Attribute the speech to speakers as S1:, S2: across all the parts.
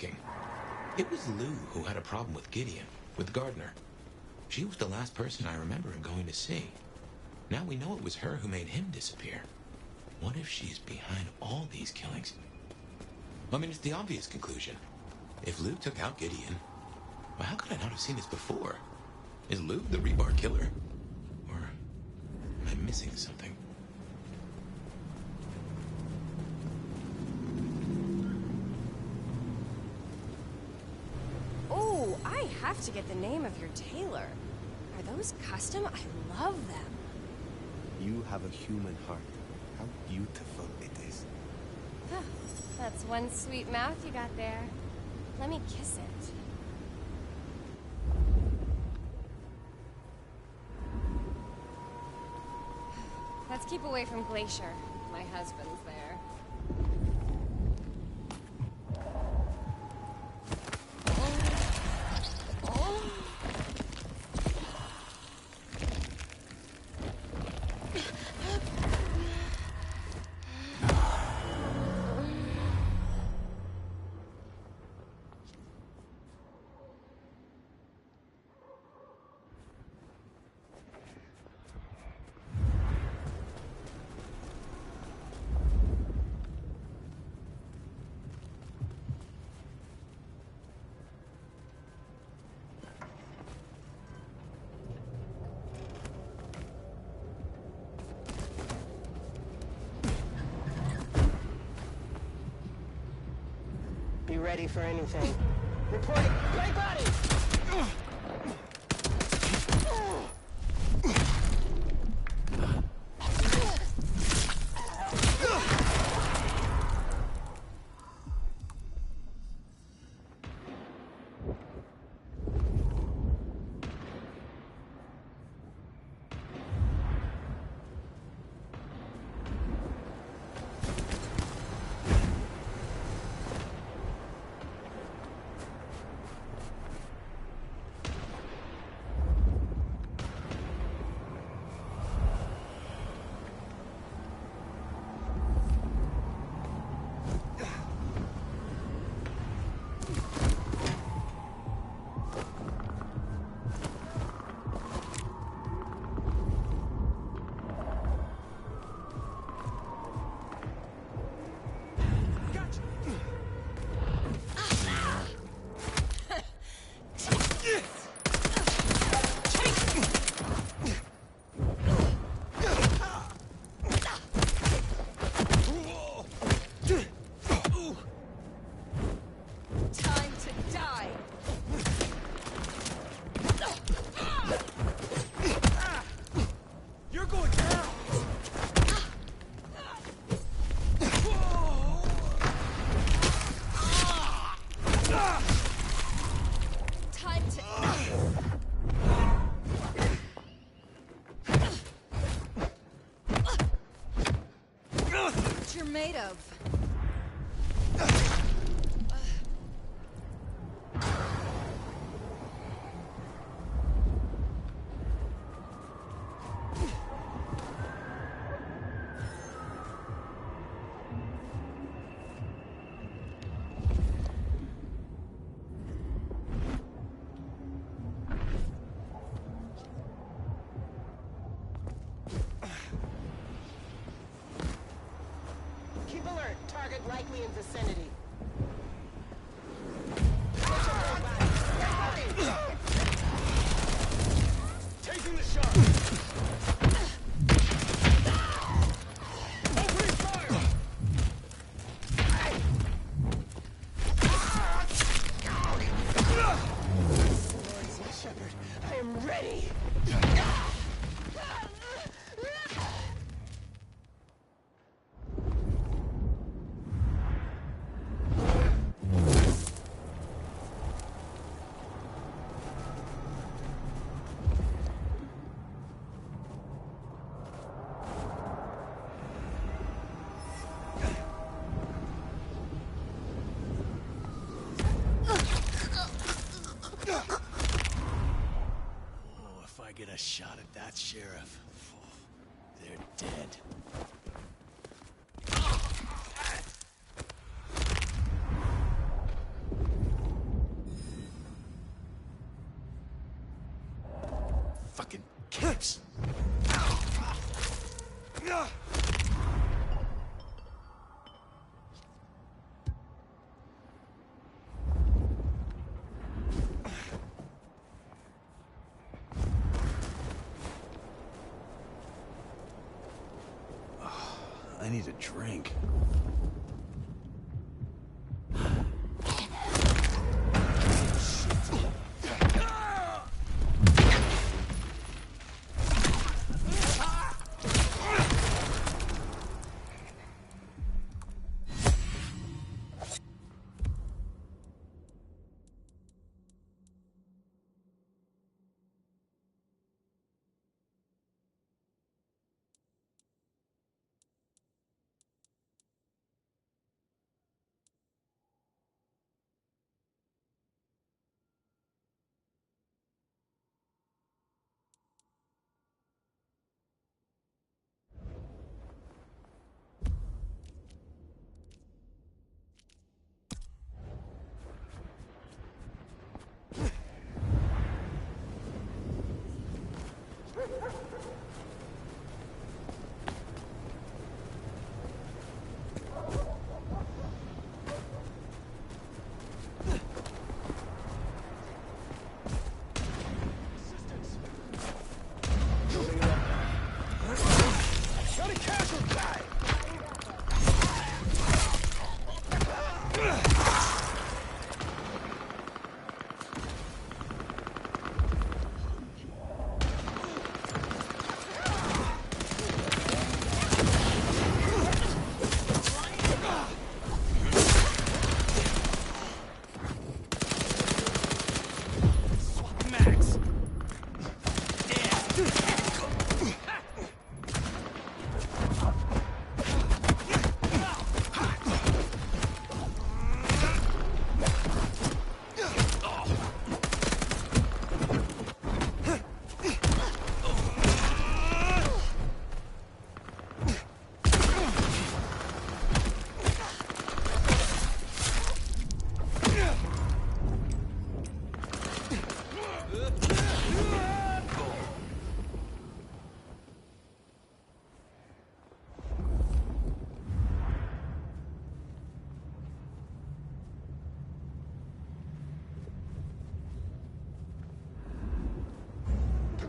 S1: thinking. It was Lou who had a problem with Gideon, with Gardner. She was the last person I remember him going to see. Now we know it was her who made him disappear. What if she's behind all these killings? I mean, it's the obvious conclusion. If Lou took out Gideon, well, how could I not have seen this before? Is Lou the rebar killer? Or am I missing something?
S2: Oh, I have to get the name of your tailor. Are those custom? I love them.
S3: You have a human heart. How beautiful it is.
S2: That's one sweet mouth you got there. Let me kiss it. Let's keep away from Glacier. My husband's there.
S4: Be ready for anything. Reporting. Right body!
S2: You're made of.
S4: Keep alert. Target likely in vicinity.
S5: Taking the shot. Opening fire.
S4: Lord is my shepherd. I am ready.
S5: If I get a shot at that sheriff, they're dead. fucking kicks. I need a drink.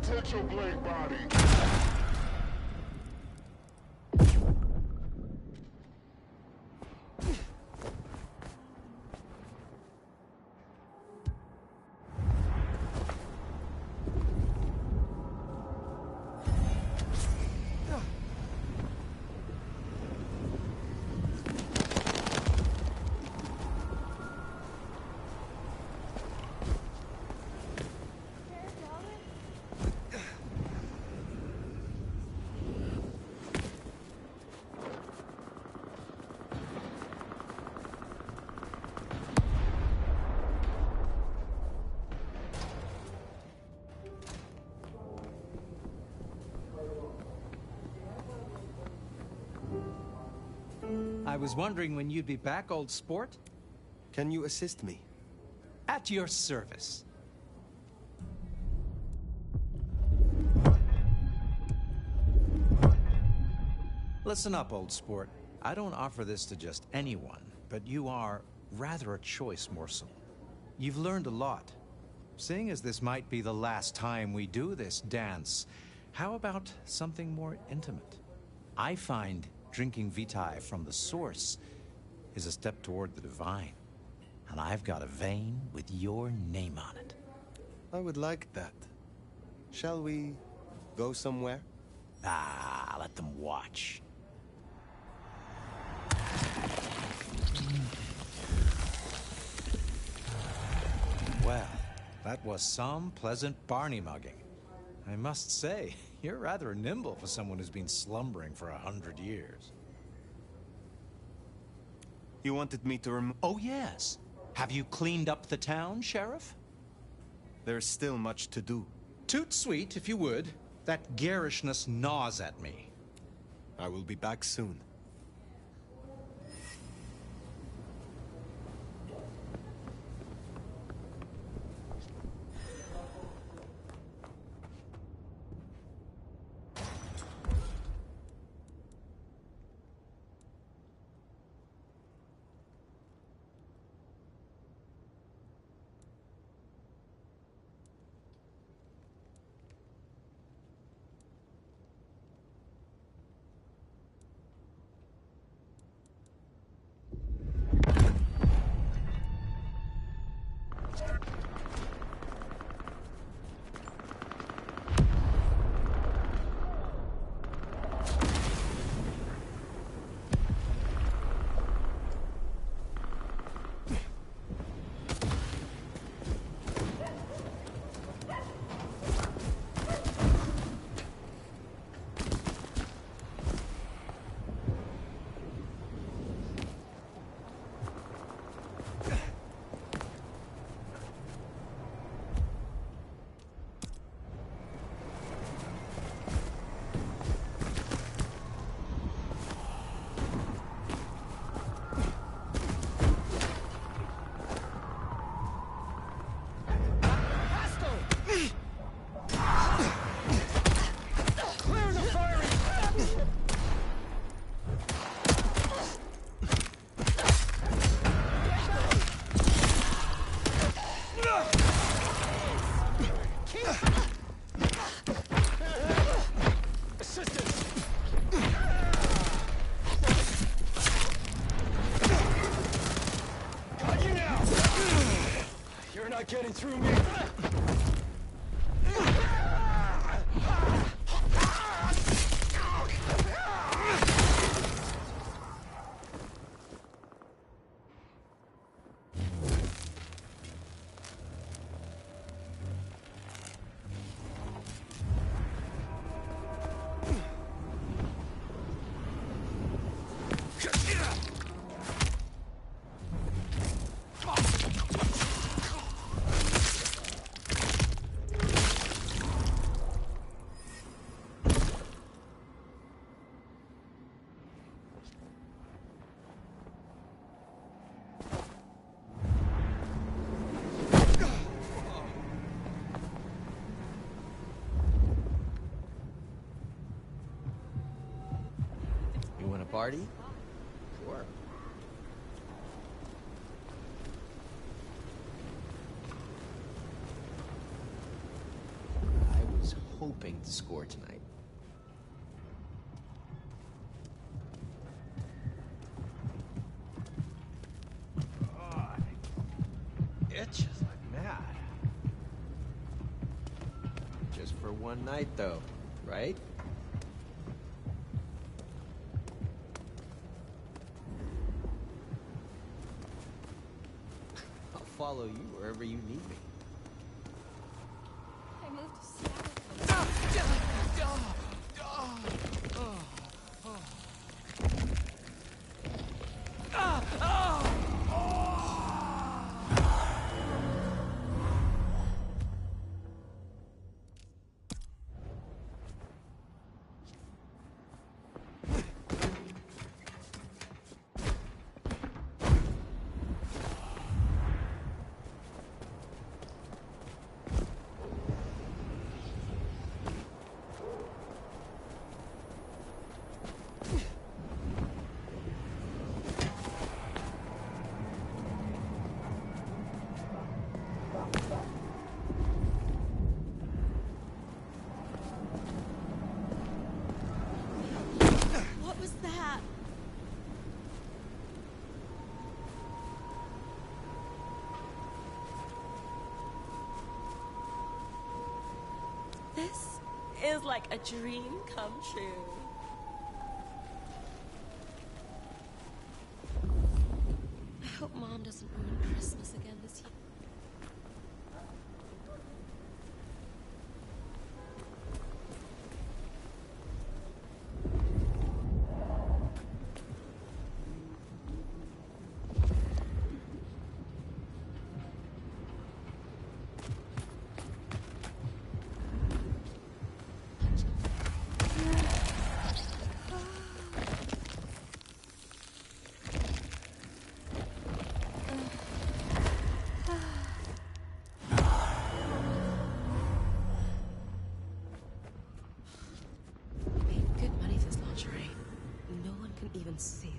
S6: Protect your blade body.
S7: I was wondering when you'd be back, old sport.
S3: Can you assist me?
S7: At your service. Listen up, old sport. I don't offer this to just anyone, but you are rather a choice morsel. You've learned a lot. Seeing as this might be the last time we do this dance, how about something more intimate? I find drinking vitae from the source is a step toward the divine. And I've got a vein with your name on it.
S3: I would like that. Shall we go somewhere?
S7: Ah, let them watch. Well, that was some pleasant Barney mugging. I must say, you're rather nimble for someone who's been slumbering for 100 years.
S3: You wanted me to
S7: Oh, yes. Have you cleaned up the town, Sheriff?
S3: There's still much to do.
S7: Toot sweet, if you would. That garishness gnaws at me.
S3: I will be back soon.
S5: Assistance! Got you now! You're not getting through me!
S6: You want a party? Sure. I was hoping to score tonight. God, itches like mad. Just for one night, though, right? Follow you wherever you need me.
S2: I moved to Seattle. What was that? This is like a dream come true. I hope Mom doesn't ruin Christmas again this year. Even see it.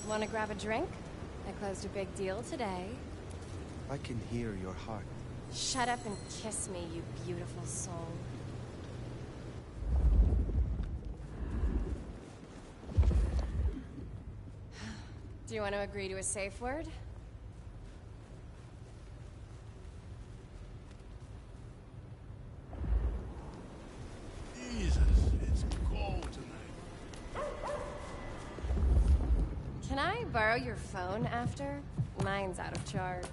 S2: Want to grab a drink? I closed a big deal today.
S3: I can hear your heart.
S2: Shut up and kiss me, you beautiful soul. Do you want to agree to a safe word?
S5: Jesus, it's cold tonight.
S2: Can I borrow your phone after? Mine's out of charge.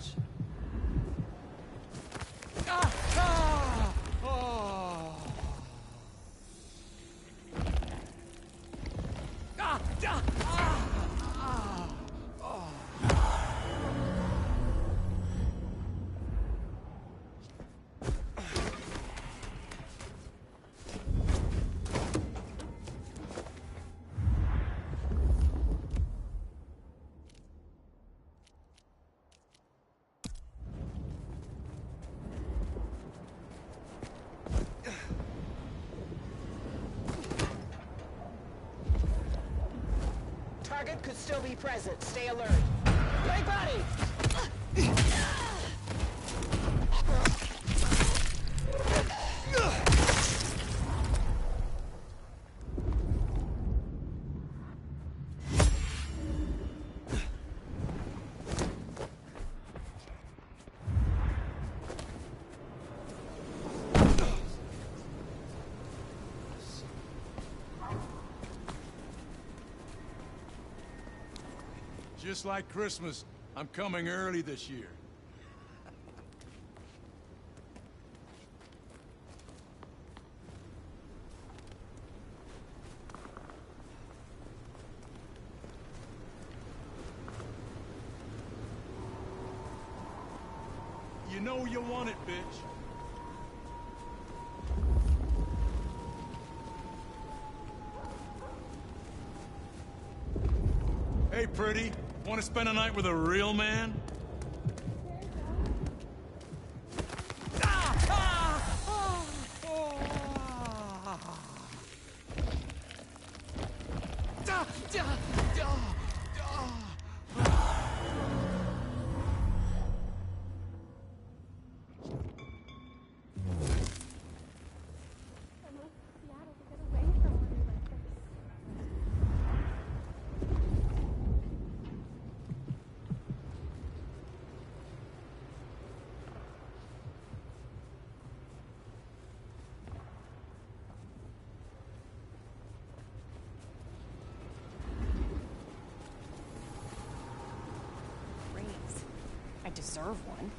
S4: target could still be present. Stay alert. Break body!
S8: Just like Christmas, I'm coming early this year. You know you want it, bitch. Hey, pretty. Want to spend a night with a real man?
S2: I deserve one.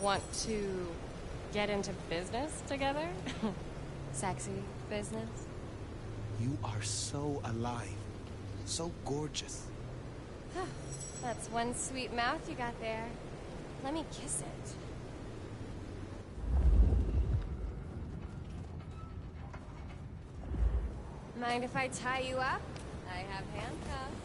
S2: Want to get into business together? Sexy business?
S3: You are so alive. So gorgeous.
S2: That's one sweet mouth you got there. Let me kiss it. Mind if I tie you up? I have handcuffs.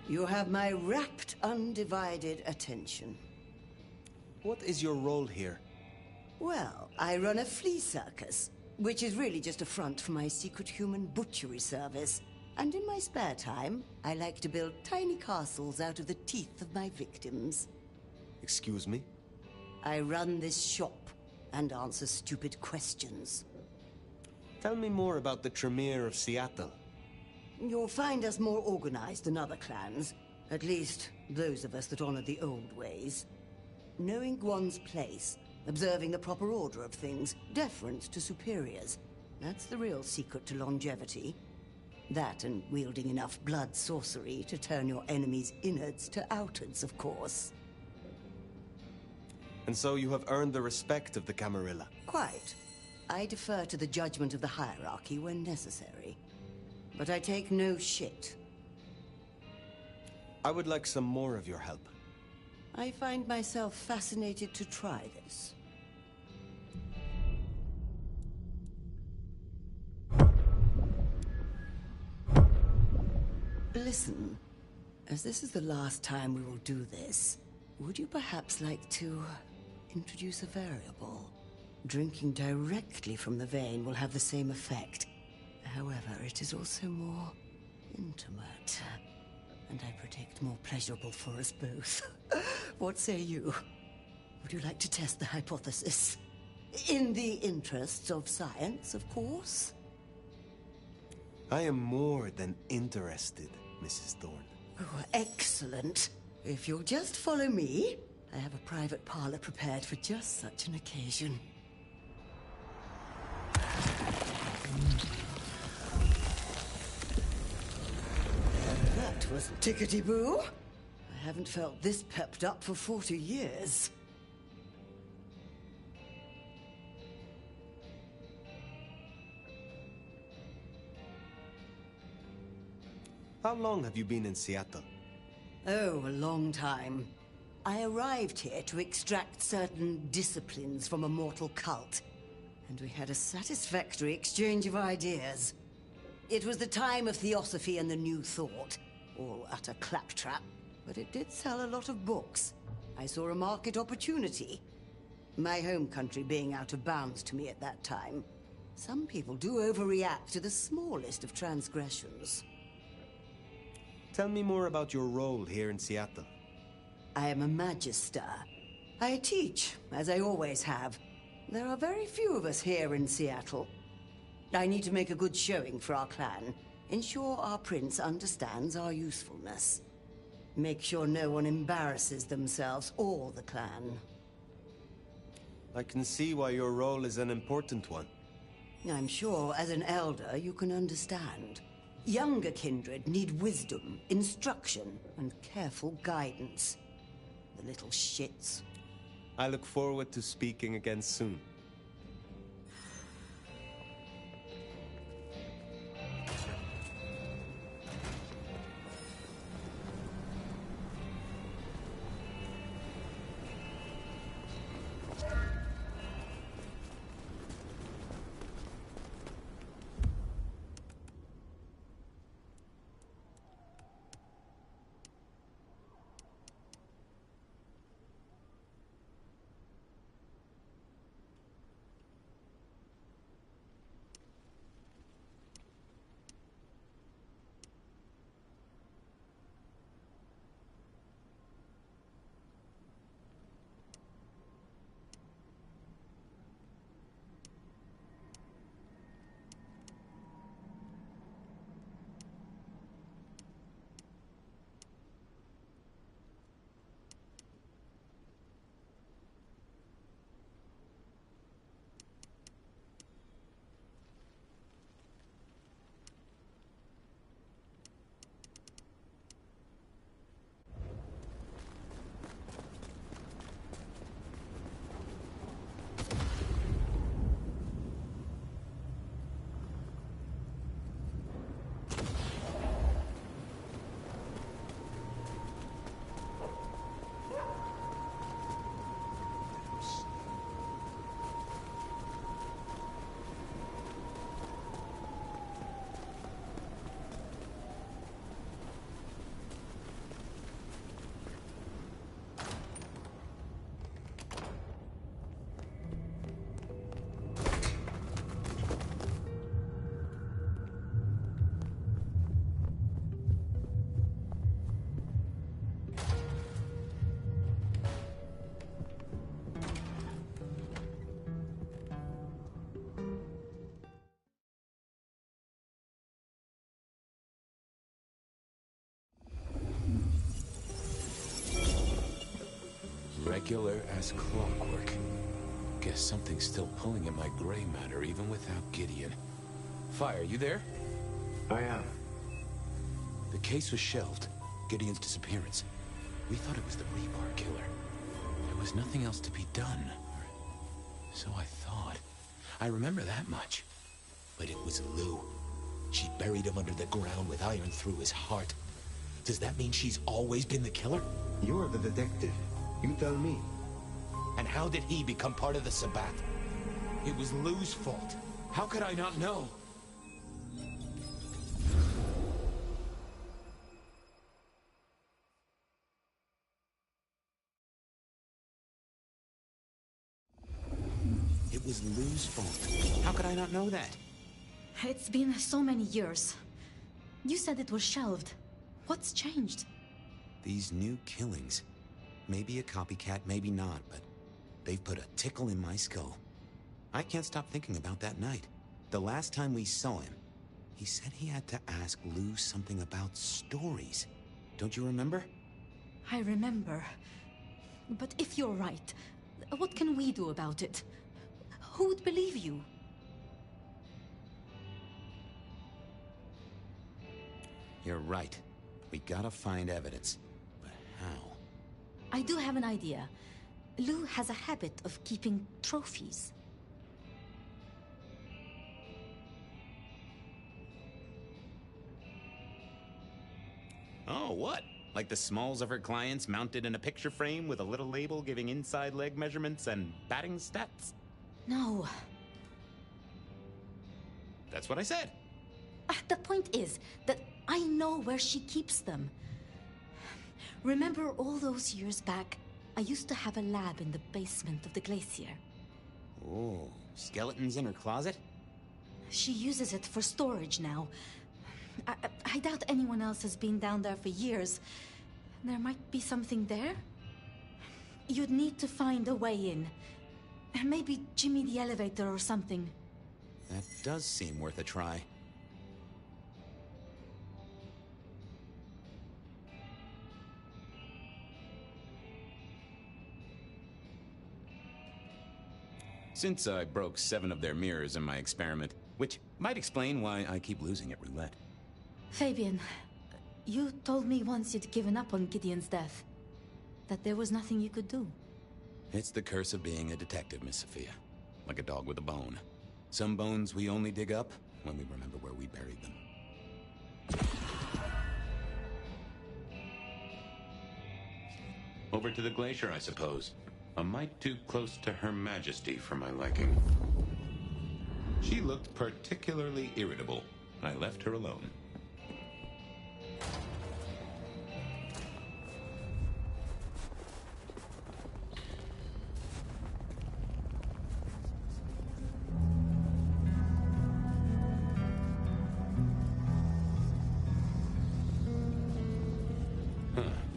S9: You have my rapt, undivided attention.
S3: What is your role here?
S9: Well, I run a flea circus, which is really just a front for my secret human butchery service. And in my spare time, I like to build tiny castles out of the teeth of my victims.
S3: Excuse me?
S9: I run this shop and answer stupid questions.
S3: Tell me more about the Tremere of Seattle.
S9: You'll find us more organized than other clans. At least, those of us that honor the old ways. Knowing one's place, observing the proper order of things, deference to superiors. That's the real secret to longevity. That and wielding enough blood sorcery to turn your enemy's innards to outards, of course.
S3: And so you have earned the respect of the Camarilla.
S9: Quite. I defer to the judgment of the hierarchy when necessary. But I take no shit.
S3: I would like some more of your help.
S9: I find myself fascinated to try this. Listen, as this is the last time we will do this, would you perhaps like to introduce a variable? Drinking directly from the vein will have the same effect. However, it is also more intimate. And I predict more pleasurable for us both. What say you? Would you like to test the hypothesis? In the interests of science, of course.
S3: I am more than interested, Mrs. Thorne.
S9: Oh, excellent. If you'll just follow me, I have a private parlor prepared for just such an occasion. That was tickety-boo. I haven't felt this pepped up for 40 years.
S3: How long have you been in Seattle?
S9: Oh, a long time. I arrived here to extract certain disciplines from a mortal cult, and we had a satisfactory exchange of ideas. It was the time of Theosophy and the New Thought, all utter claptrap, but it did sell a lot of books. I saw a market opportunity. My home country being out of bounds to me at that time. Some people do overreact to the smallest of transgressions.
S3: Tell me more about your role here in Seattle.
S9: I am a magister. I teach, as I always have. There are very few of us here in Seattle. I need to make a good showing for our clan. Ensure our prince understands our usefulness. Make sure no one embarrasses themselves or the clan.
S3: I can see why your role is an important one.
S9: I'm sure, as an elder, you can understand. Younger kindred need wisdom, instruction, and careful guidance. The little shits.
S3: I look forward to speaking again soon.
S1: regular as clockwork. Guess something's still pulling at my gray matter even without Gideon. Fire, you there?
S3: I am.
S1: The case was shelved. Gideon's disappearance. We thought it was the rebar killer. There was nothing else to be done. So I thought. I remember that much. But it was Lou. She buried him under the ground with iron through his heart. Does that mean she's always been the killer?
S3: You're the detective. You tell me.
S1: And how did he become part of the Sabbath? It was Lou's fault. How could I not know? It was Lou's fault. How could I not know that?
S10: It's been so many years. You said it was shelved. What's changed?
S1: These new killings. Maybe a copycat, maybe not, but they've put a tickle in my skull. I can't stop thinking about that night. The last time we saw him, he said he had to ask Lou something about stories. Don't you remember?
S10: I remember. But if you're right, what can we do about it? Who would believe you?
S1: You're right. We gotta find evidence. But how?
S10: I do have an idea. Lou has a habit of keeping trophies.
S11: Oh, what? Like the smalls of her clients mounted in a picture frame with a little label giving inside leg measurements and batting stats?
S10: No.
S11: That's what I said.
S10: The point is that I know where she keeps them. Remember all those years back, I used to have a lab in the basement of the glacier.
S11: Oh, skeletons in her closet?
S10: She uses it for storage now. I doubt anyone else has been down there for years. There might be something there. You'd need to find a way in. Maybe Jimmy the elevator or something.
S11: That does seem worth a try. Since I broke 7 of their mirrors in my experiment, which might explain why I keep losing at roulette.
S10: Fabian, you told me once you'd given up on Gideon's death. That there was nothing you could do.
S11: It's the curse of being a detective, Miss Sophia. Like a dog with a bone. Some bones we only dig up when we remember where we buried them.
S1: Over to the glacier, I suppose. A mite too close to Her Majesty for my liking. She looked particularly irritable. I left her alone.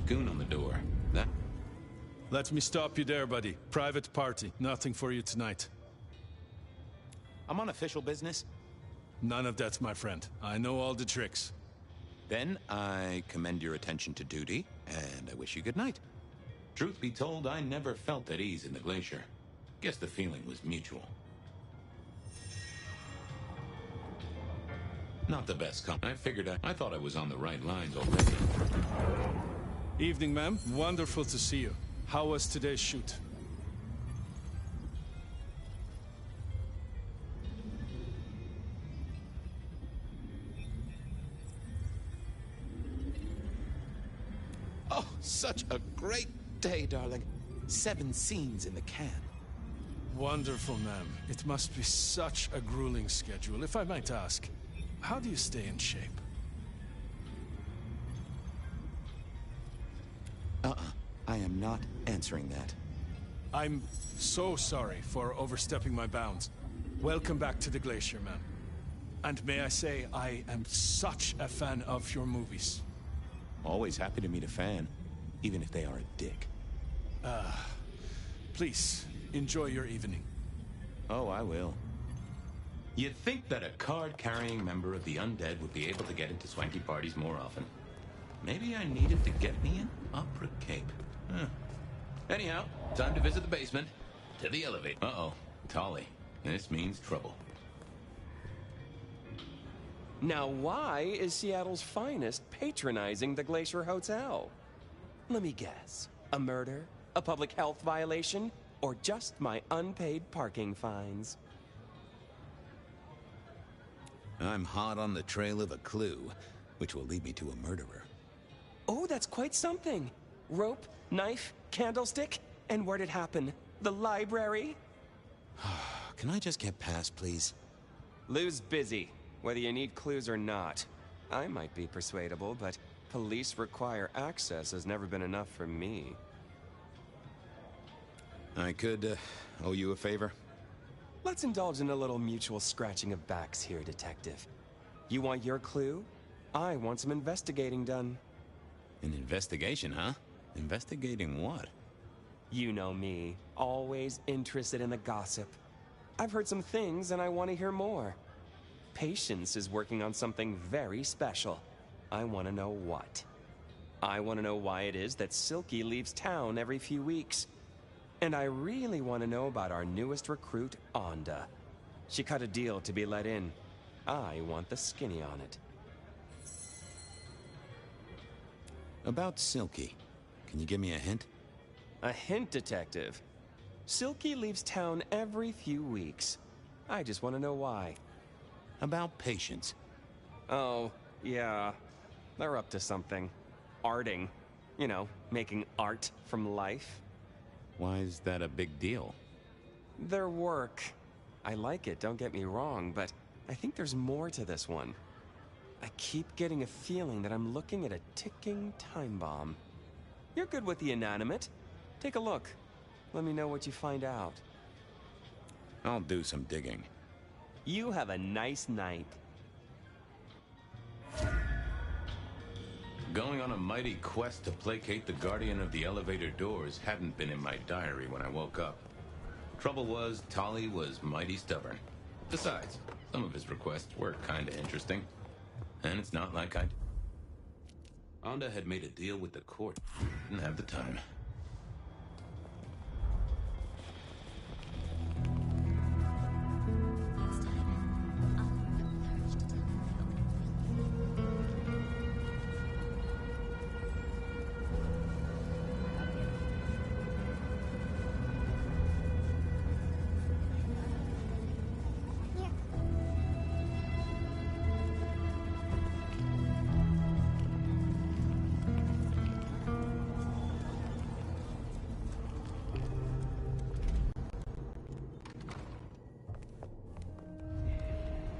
S1: Goon on the door. That...
S8: Let me stop you there, buddy. Private party. Nothing for you tonight.
S11: I'm on official business.
S8: None of that, my friend. I know all the tricks.
S11: Then I commend your attention to duty, and I wish you good night.
S1: Truth be told, I never felt at ease in the glacier. Guess the feeling was mutual. Not the best I figured I thought I was on the right lines already.
S8: Evening, ma'am. Wonderful to see you. How was today's shoot?
S11: Oh, such a great day, darling. 7 scenes in the can.
S8: Wonderful, ma'am. It must be such a grueling schedule. If I might ask, how do you stay in shape?
S11: I am not answering that.
S8: I'm so sorry for overstepping my bounds. Welcome back to the glacier, ma'am. And may I say, I am such a fan of your movies.
S11: Always happy to meet a fan, even if they are a dick.
S8: Please, enjoy your evening.
S11: Oh, I will.
S1: You'd think that a card-carrying member of the undead would be able to get into swanky parties more often. Maybe I needed to get me an opera cape. Anyhow, time to visit the basement. To the elevator. Uh-oh. Tolly. This means trouble.
S12: Now why is Seattle's finest patronizing the Glacier Hotel? Let me guess. A murder? A public health violation? Or just my unpaid parking fines?
S11: I'm hot on the trail of a clue, which will lead me to a murderer.
S12: Oh, that's quite something. Rope, knife, candlestick, and where'd it happen? The library?
S11: Can I just get past, please?
S12: Lou's busy, whether you need clues or not. I might be persuadable, but police require access has never been enough for me.
S11: I could owe you a favor.
S12: Let's indulge in a little mutual scratching of backs here, Detective. You want your clue? I want some investigating done.
S11: An investigation, huh? Investigating what?
S12: You know me, always interested in the gossip. I've heard some things and I want to hear more. Patience is working on something very special. I want to know what. I want to know why it is that Silky leaves town every few weeks. And I really want to know about our newest recruit, Onda. She cut a deal to be let in. I want the skinny on it.
S11: About Silky. Can you give me a hint?
S12: A hint, Detective. Silky leaves town every few weeks. I just want to know why.
S11: About Patience.
S12: Oh, yeah. They're up to something. Arting. You know, making art from life.
S11: Why is that a big deal?
S12: Their work. I like it, don't get me wrong, but I think there's more to this one. I keep getting a feeling that I'm looking at a ticking time bomb. You're good with the inanimate. Take a look. Let me know what you find out.
S11: I'll do some digging.
S12: You have a nice night.
S1: Going on a mighty quest to placate the guardian of the elevator doors hadn't been in my diary when I woke up. Trouble was, Tolly was mighty stubborn. Besides, some of his requests were kinda interesting. And it's not like Onda had made a deal with the court. Didn't have the time.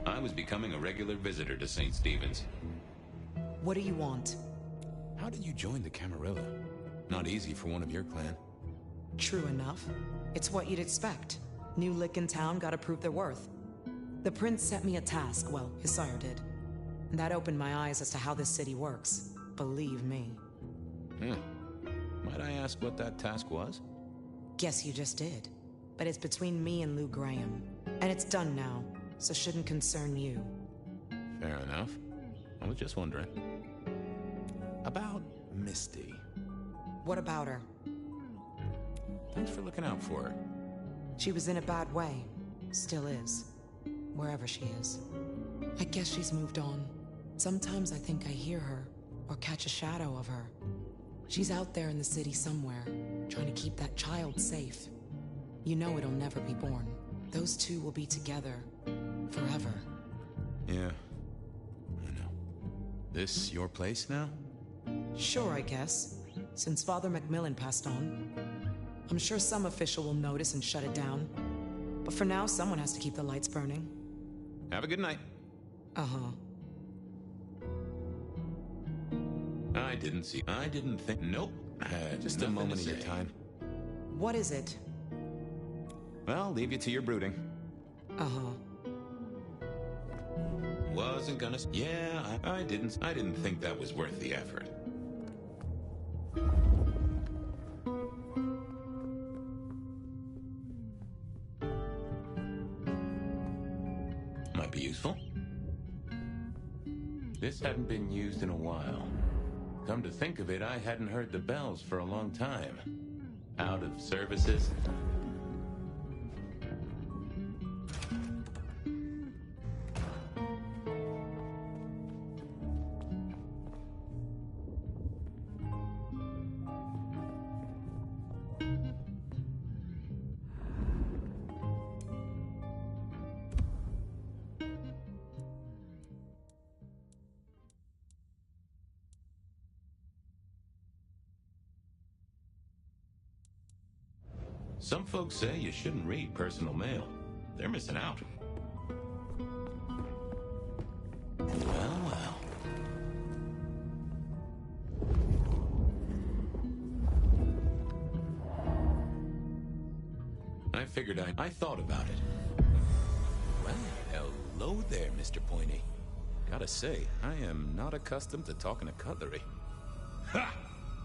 S1: I was becoming a regular visitor to St. Stephen's.
S13: What do you want?
S11: How did you join the Camarilla? Not easy for one of your clan.
S13: True enough. It's what you'd expect. New lick in town, gotta prove their worth. The prince set me a task, well, his sire did. And that opened my eyes as to how this city works. Believe me.
S11: Might I ask what that task was?
S13: Guess you just did. But it's between me and Lou Graham. And it's done now, so shouldn't concern you.
S11: Fair enough. I was just wondering. About Misty.
S13: What about her?
S11: Thanks for looking out for her.
S13: She was in a bad way. Still is. Wherever she is. I guess she's moved on. Sometimes I think I hear her, or catch a shadow of her. She's out there in the city somewhere, trying to keep that child safe. You know it'll never be born. Those two will be together. Forever.
S11: Yeah. I know. This your place now?
S13: Sure, I guess. Since Father Macmillan passed on. I'm sure some official will notice and shut it down. But for now, someone has to keep the lights burning.
S11: Have a good night.
S13: Uh-huh.
S1: I didn't think. Nope.
S11: Just a moment of your time.
S13: What is it?
S11: Well, leave you to your brooding.
S13: Uh-huh.
S1: Wasn't gonna. Yeah, I didn't think that was worth the effort. Might be useful. This hadn't been used in a while. Come to think of it, I hadn't heard the bells for a long time. Out of services? Some folks say you shouldn't read personal mail. They're missing out. Well, well. I figured I thought about it.
S11: Well, hello there, Mr. Pointy. Gotta say, I am not accustomed to talking to cutlery.
S14: Ha!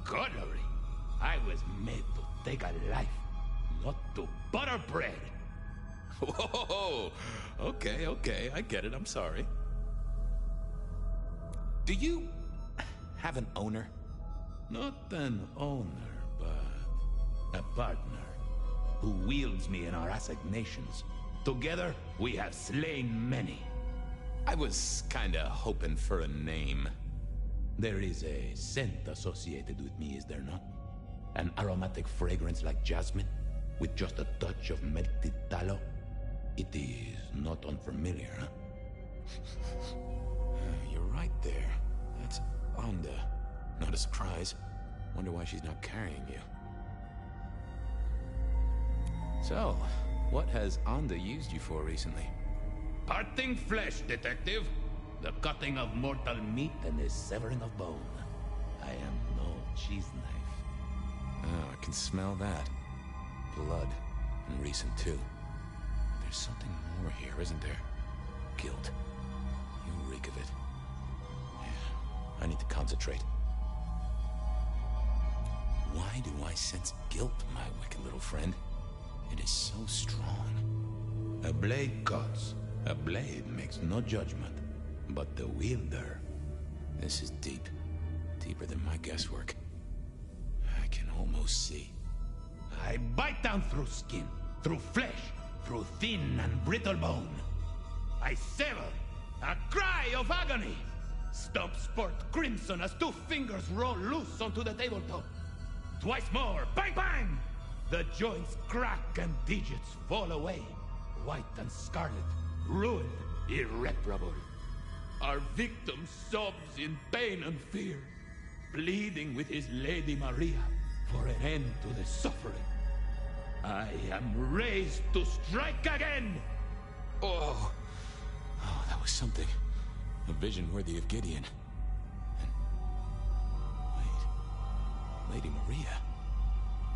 S14: Cutlery? I was made to take a life, not to butter bread.
S11: Whoa! Okay, I get it, I'm sorry. Do you have an owner?
S14: Not an owner, but a partner who wields me in our assignations. Together, we have slain many.
S11: I was kinda hoping for a name.
S14: There is a scent associated with me, is there not? An aromatic fragrance like jasmine, with just a touch of melted tallow. It is not unfamiliar, huh?
S11: You're right there. That's Onda. Not a surprise. Wonder why she's not carrying you. So, what has Onda used you for recently?
S14: Parting flesh, detective. The cutting of mortal meat and the severing of bone. I am no cheese knife.
S11: Oh, I can smell that. Blood. And recent, too. There's something more here, isn't there? Guilt. You reek of it. Yeah, I need to concentrate. Why do I sense guilt, my wicked little friend? It is so strong.
S14: A blade cuts. A blade makes no judgment. But the wielder...
S11: This is deep. Deeper than my guesswork. I can almost see.
S14: I bite down through skin, through flesh, through thin and brittle bone. I sever, a cry of agony. Stumps spurt crimson as 2 fingers roll loose onto the tabletop. Twice more, bang bang! The joints crack and digits fall away. White and scarlet, ruined, irreparable. Our victim sobs in pain and fear, pleading with his Lady Maria for an end to the suffering. I am raised to strike again!
S11: Oh, that was something. A vision worthy of Gideon. And... wait. Lady Maria.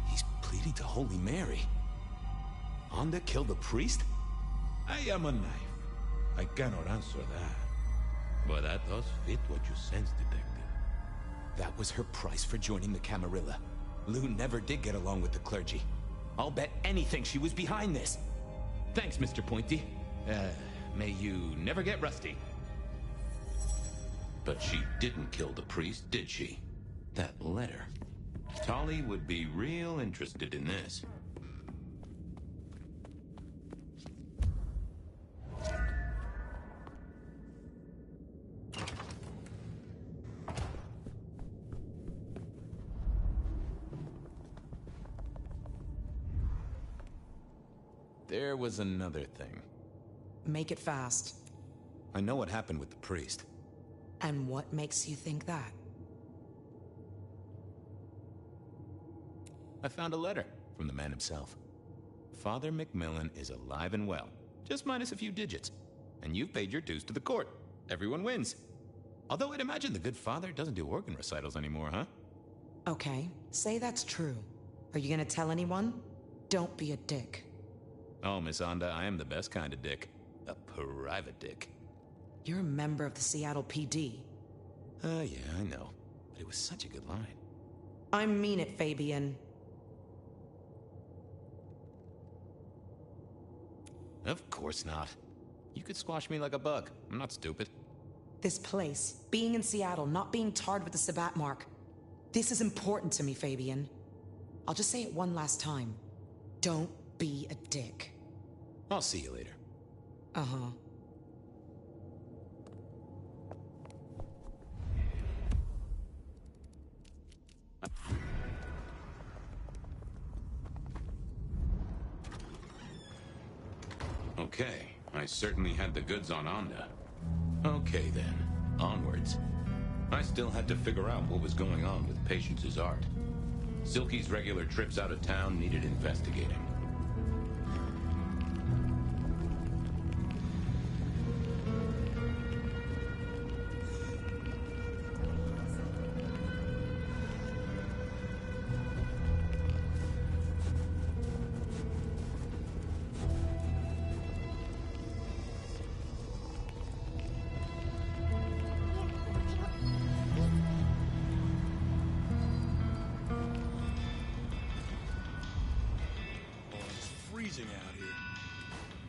S11: He's pleading to Holy Mary. Onda killed the priest?
S14: I am a knife. I cannot answer that. But that does fit what you sense, detective.
S11: That was her price for joining the Camarilla. Lou never did get along with the clergy. I'll bet anything she was behind this. Thanks, Mr. Pointy. May you never get rusty.
S1: But she didn't kill the priest, did she? That letter. Tali would be real interested in this.
S11: There was another thing.
S13: Make it fast.
S11: I know what happened with the priest.
S13: And what makes you think that?
S11: I found a letter from the man himself. Father Macmillan is alive and well, just minus a few digits. And you've paid your dues to the court. Everyone wins. Although I'd imagine the good father doesn't do organ recitals anymore, huh?
S13: Okay, say that's true. Are you gonna tell anyone? Don't be a dick.
S11: Oh, Miss Onda, I am the best kind of dick. A private dick.
S13: You're a member of the Seattle PD.
S11: Yeah, I know. But it was such a good line.
S13: I mean it, Fabian.
S11: Of course not. You could squash me like a bug. I'm not stupid.
S13: This place, being in Seattle, not being tarred with the Sabbat mark. This is important to me, Fabian. I'll just say it one last time. Don't be a dick.
S11: I'll see you later.
S13: Uh-huh.
S11: Okay, I certainly had the goods on Onda. Okay then, onwards. I still had to figure out what was going on with Patience's art. Silky's regular trips out of town needed investigating.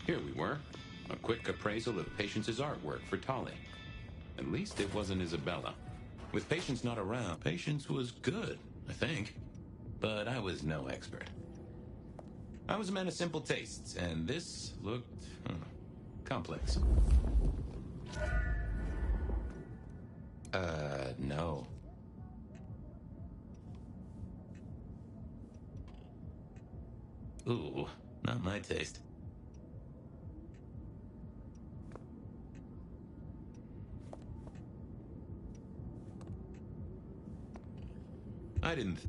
S11: Here we were. A quick appraisal of Patience's artwork for Tolly. At least it wasn't Isabella. With Patience not around, Patience was good, I think. But I was no expert. I was a man of simple tastes, and this looked complex. No. Ooh, not my taste.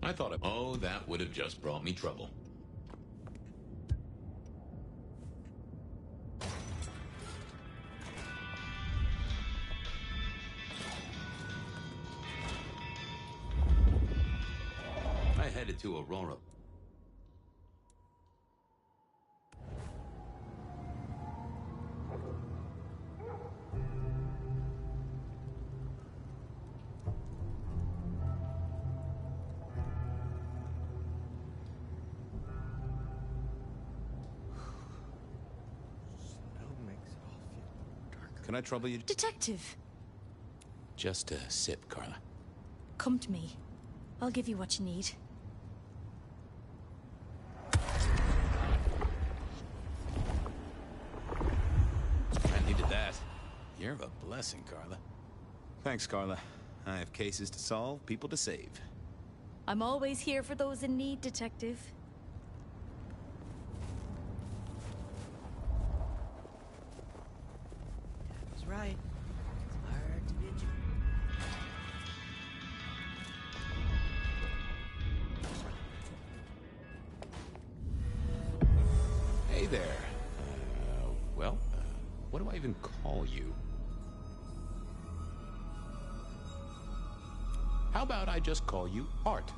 S11: I thought oh, that would have just brought me trouble. I headed to Aurora. Can I trouble you?
S10: Detective!
S11: Just a sip, Carla.
S10: Come to me. I'll give you what you need.
S11: I needed that. You're a blessing, Carla. Thanks, Carla. I have cases to solve, people to save.
S10: I'm always here for those in need, Detective.
S4: That's right. It's hard to be a Jew.
S11: Hey there. What do I even call you? How about I just call you Art,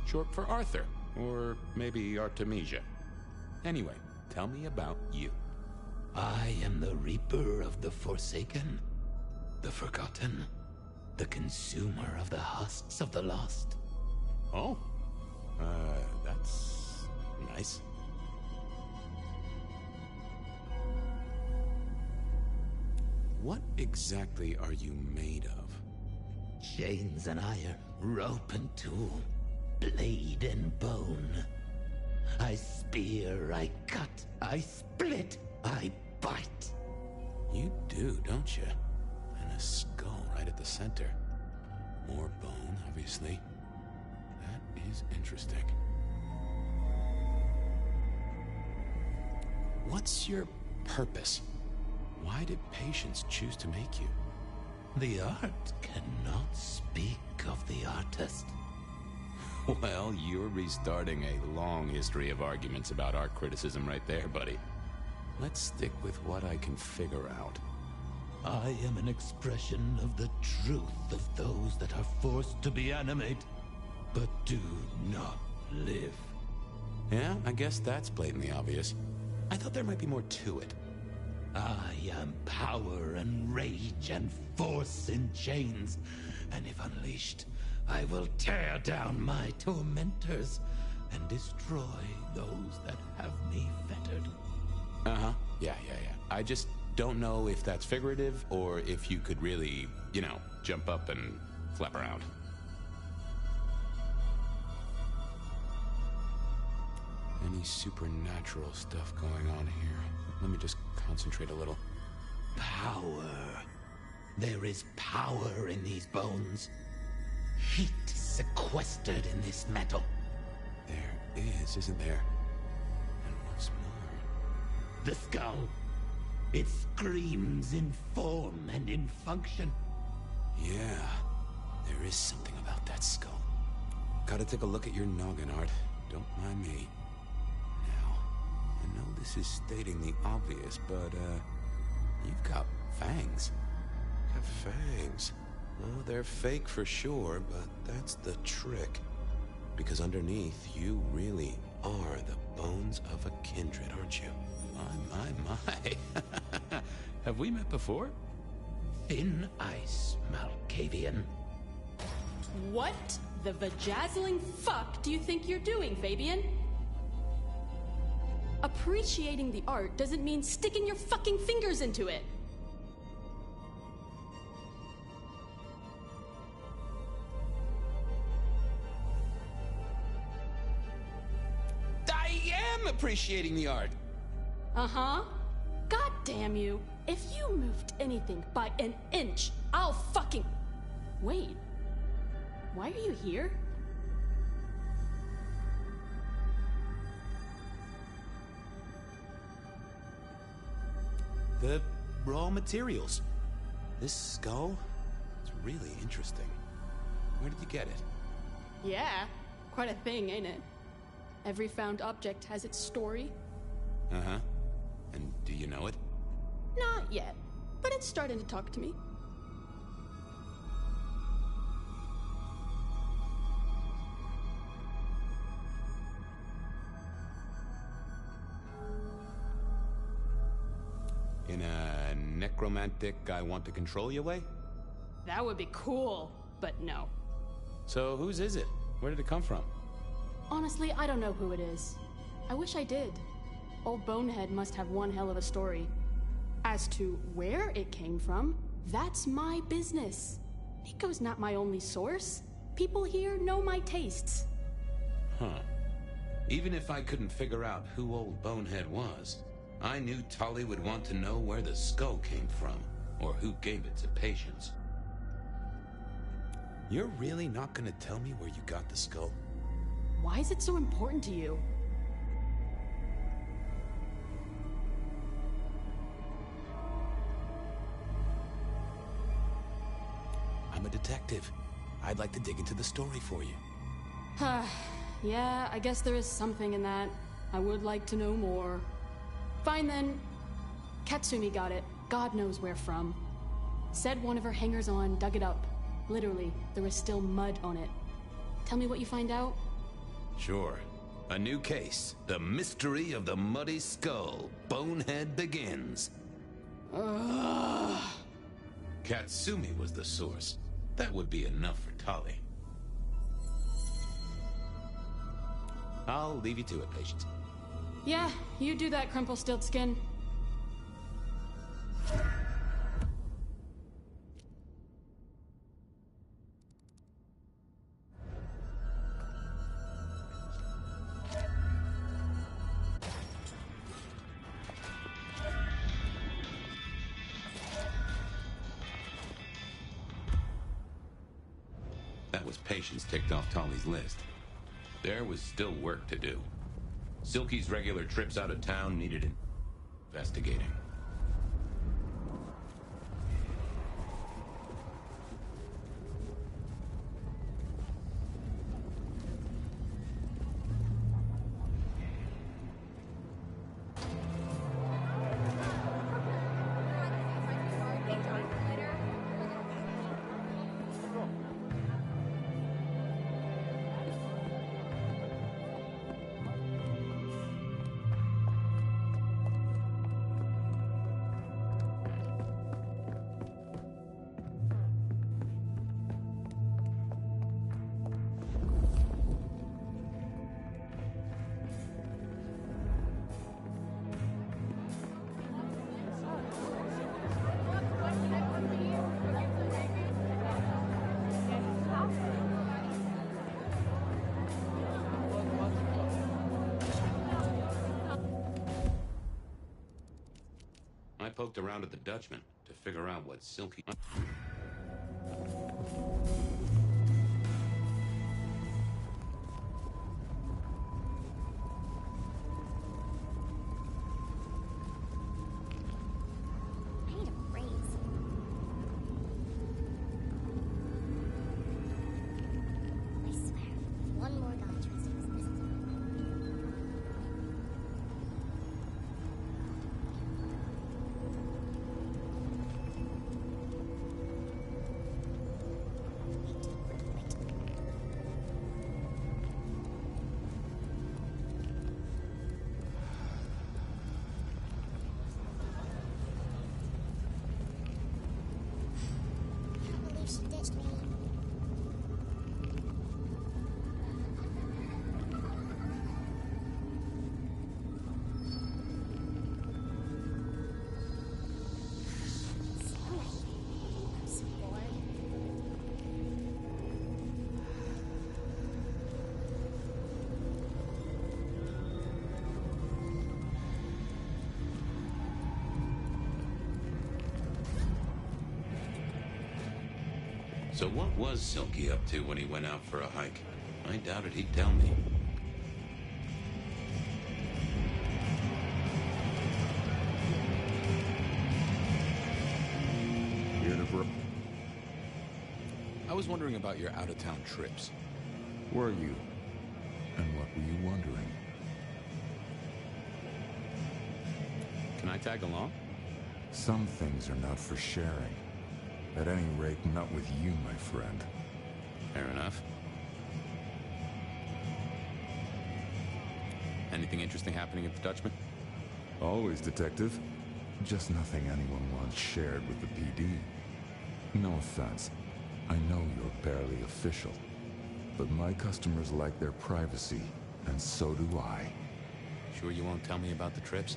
S11: short for Arthur, or maybe Artemisia. Anyway, tell me about you.
S1: I am the Reaper of the Forsaken, the Forgotten, the consumer of the husks of the lost.
S11: Oh, that's nice. What exactly are you made of?
S1: Chains and iron, rope and tool, blade and bone. I spear, I cut, I split, I bite.
S11: You do, don't you? And a skull right at the center. More bone, obviously. That is interesting. What's your purpose? Why did Patience choose to make you?
S1: The art cannot speak of the artist.
S11: Well, you're restarting a long history of arguments about art criticism right there, buddy. Let's stick with what I can figure out.
S1: I am an expression of the truth of those that are forced to be animate, but do not live.
S11: Yeah, I guess that's blatantly obvious. I thought there might be more to it.
S1: I am power and rage and force in chains, and if unleashed, I will tear down my tormentors and destroy those that have me fettered.
S11: Uh-huh. Yeah. I just don't know if that's figurative or if you could really, jump up and flap around.
S15: any supernatural stuff going on here. Let me just concentrate a little.
S14: Power. There is power in these bones. Heat sequestered in this metal.
S15: There is, isn't there? And what's more?
S14: The skull. It screams in form and in function.
S15: Yeah, there is something about that skull. Gotta take a look at your noggin, Art. Don't mind me. Now, I know this is stating the obvious, but, you've got fangs. Got fangs. Oh, they're fake for sure, but that's the trick. Because underneath, you really are the bones of a kindred, aren't you?
S11: My. Have we met before?
S14: Thin ice, Malkavian.
S16: What the vajazzling fuck do you think you're doing, Fabian? Appreciating the art doesn't mean sticking your fucking fingers into it.
S11: I am appreciating the art.
S16: Uh-huh. God damn you. If you moved anything by an inch, I'll fucking... Wait. Why are you here?
S15: The raw materials. This skull? It's really interesting. Where did you get it?
S16: Yeah. Quite a thing, ain't it? Every found object has its story.
S15: Uh-huh. And do you know it?
S16: Not yet, but it's starting to talk to me.
S15: In a necromantic, I want to control you way?
S16: That would be cool, but no.
S11: So whose is it? Where did it come from?
S16: Honestly, I don't know who it is. I wish I did. Old Bonehead must have one hell of a story. As to where it came from, that's my business. Nico's not my only source. People here know my tastes.
S11: Huh. Even if I couldn't figure out who old Bonehead was, I knew Tully would want to know where the skull came from, or who gave it to Patience.
S15: You're really not gonna tell me where you got the skull?
S16: Why is it so important to you?
S15: I'm a detective. I'd like to dig into the story for you.
S16: Yeah, I guess there is something in that. I would like to know more. Fine then. Katsumi got it. God knows where from. Said one of her hangers-on dug it up. Literally, there was still mud on it. Tell me what you find out.
S11: Sure. A new case. The mystery of the muddy skull. Bonehead begins.
S16: Ugh.
S11: Katsumi was the source. That would be enough for Tully. I'll leave you to it, Patience.
S16: Yeah, you do that, Crumplestiltskin.
S11: That was Patience ticked off Tully's list. There was still work to do. Silky's regular trips out of town needed investigating.
S15: poked around at the Dutchman to figure out what Silky... So what was Silky up to when he went out for a hike? I doubted he'd tell me. I was wondering about your out-of-town trips.
S17: Were you? And what were you wondering?
S15: Can I tag along?
S17: Some things are not for sharing. At any rate, not with you, my friend.
S15: Fair enough. Anything interesting happening at the Dutchman?
S17: Always, Detective. Just nothing anyone wants shared with the PD. No offense. I know you're barely official. But my customers like their privacy, and so do I.
S15: Sure you won't tell me about the trips?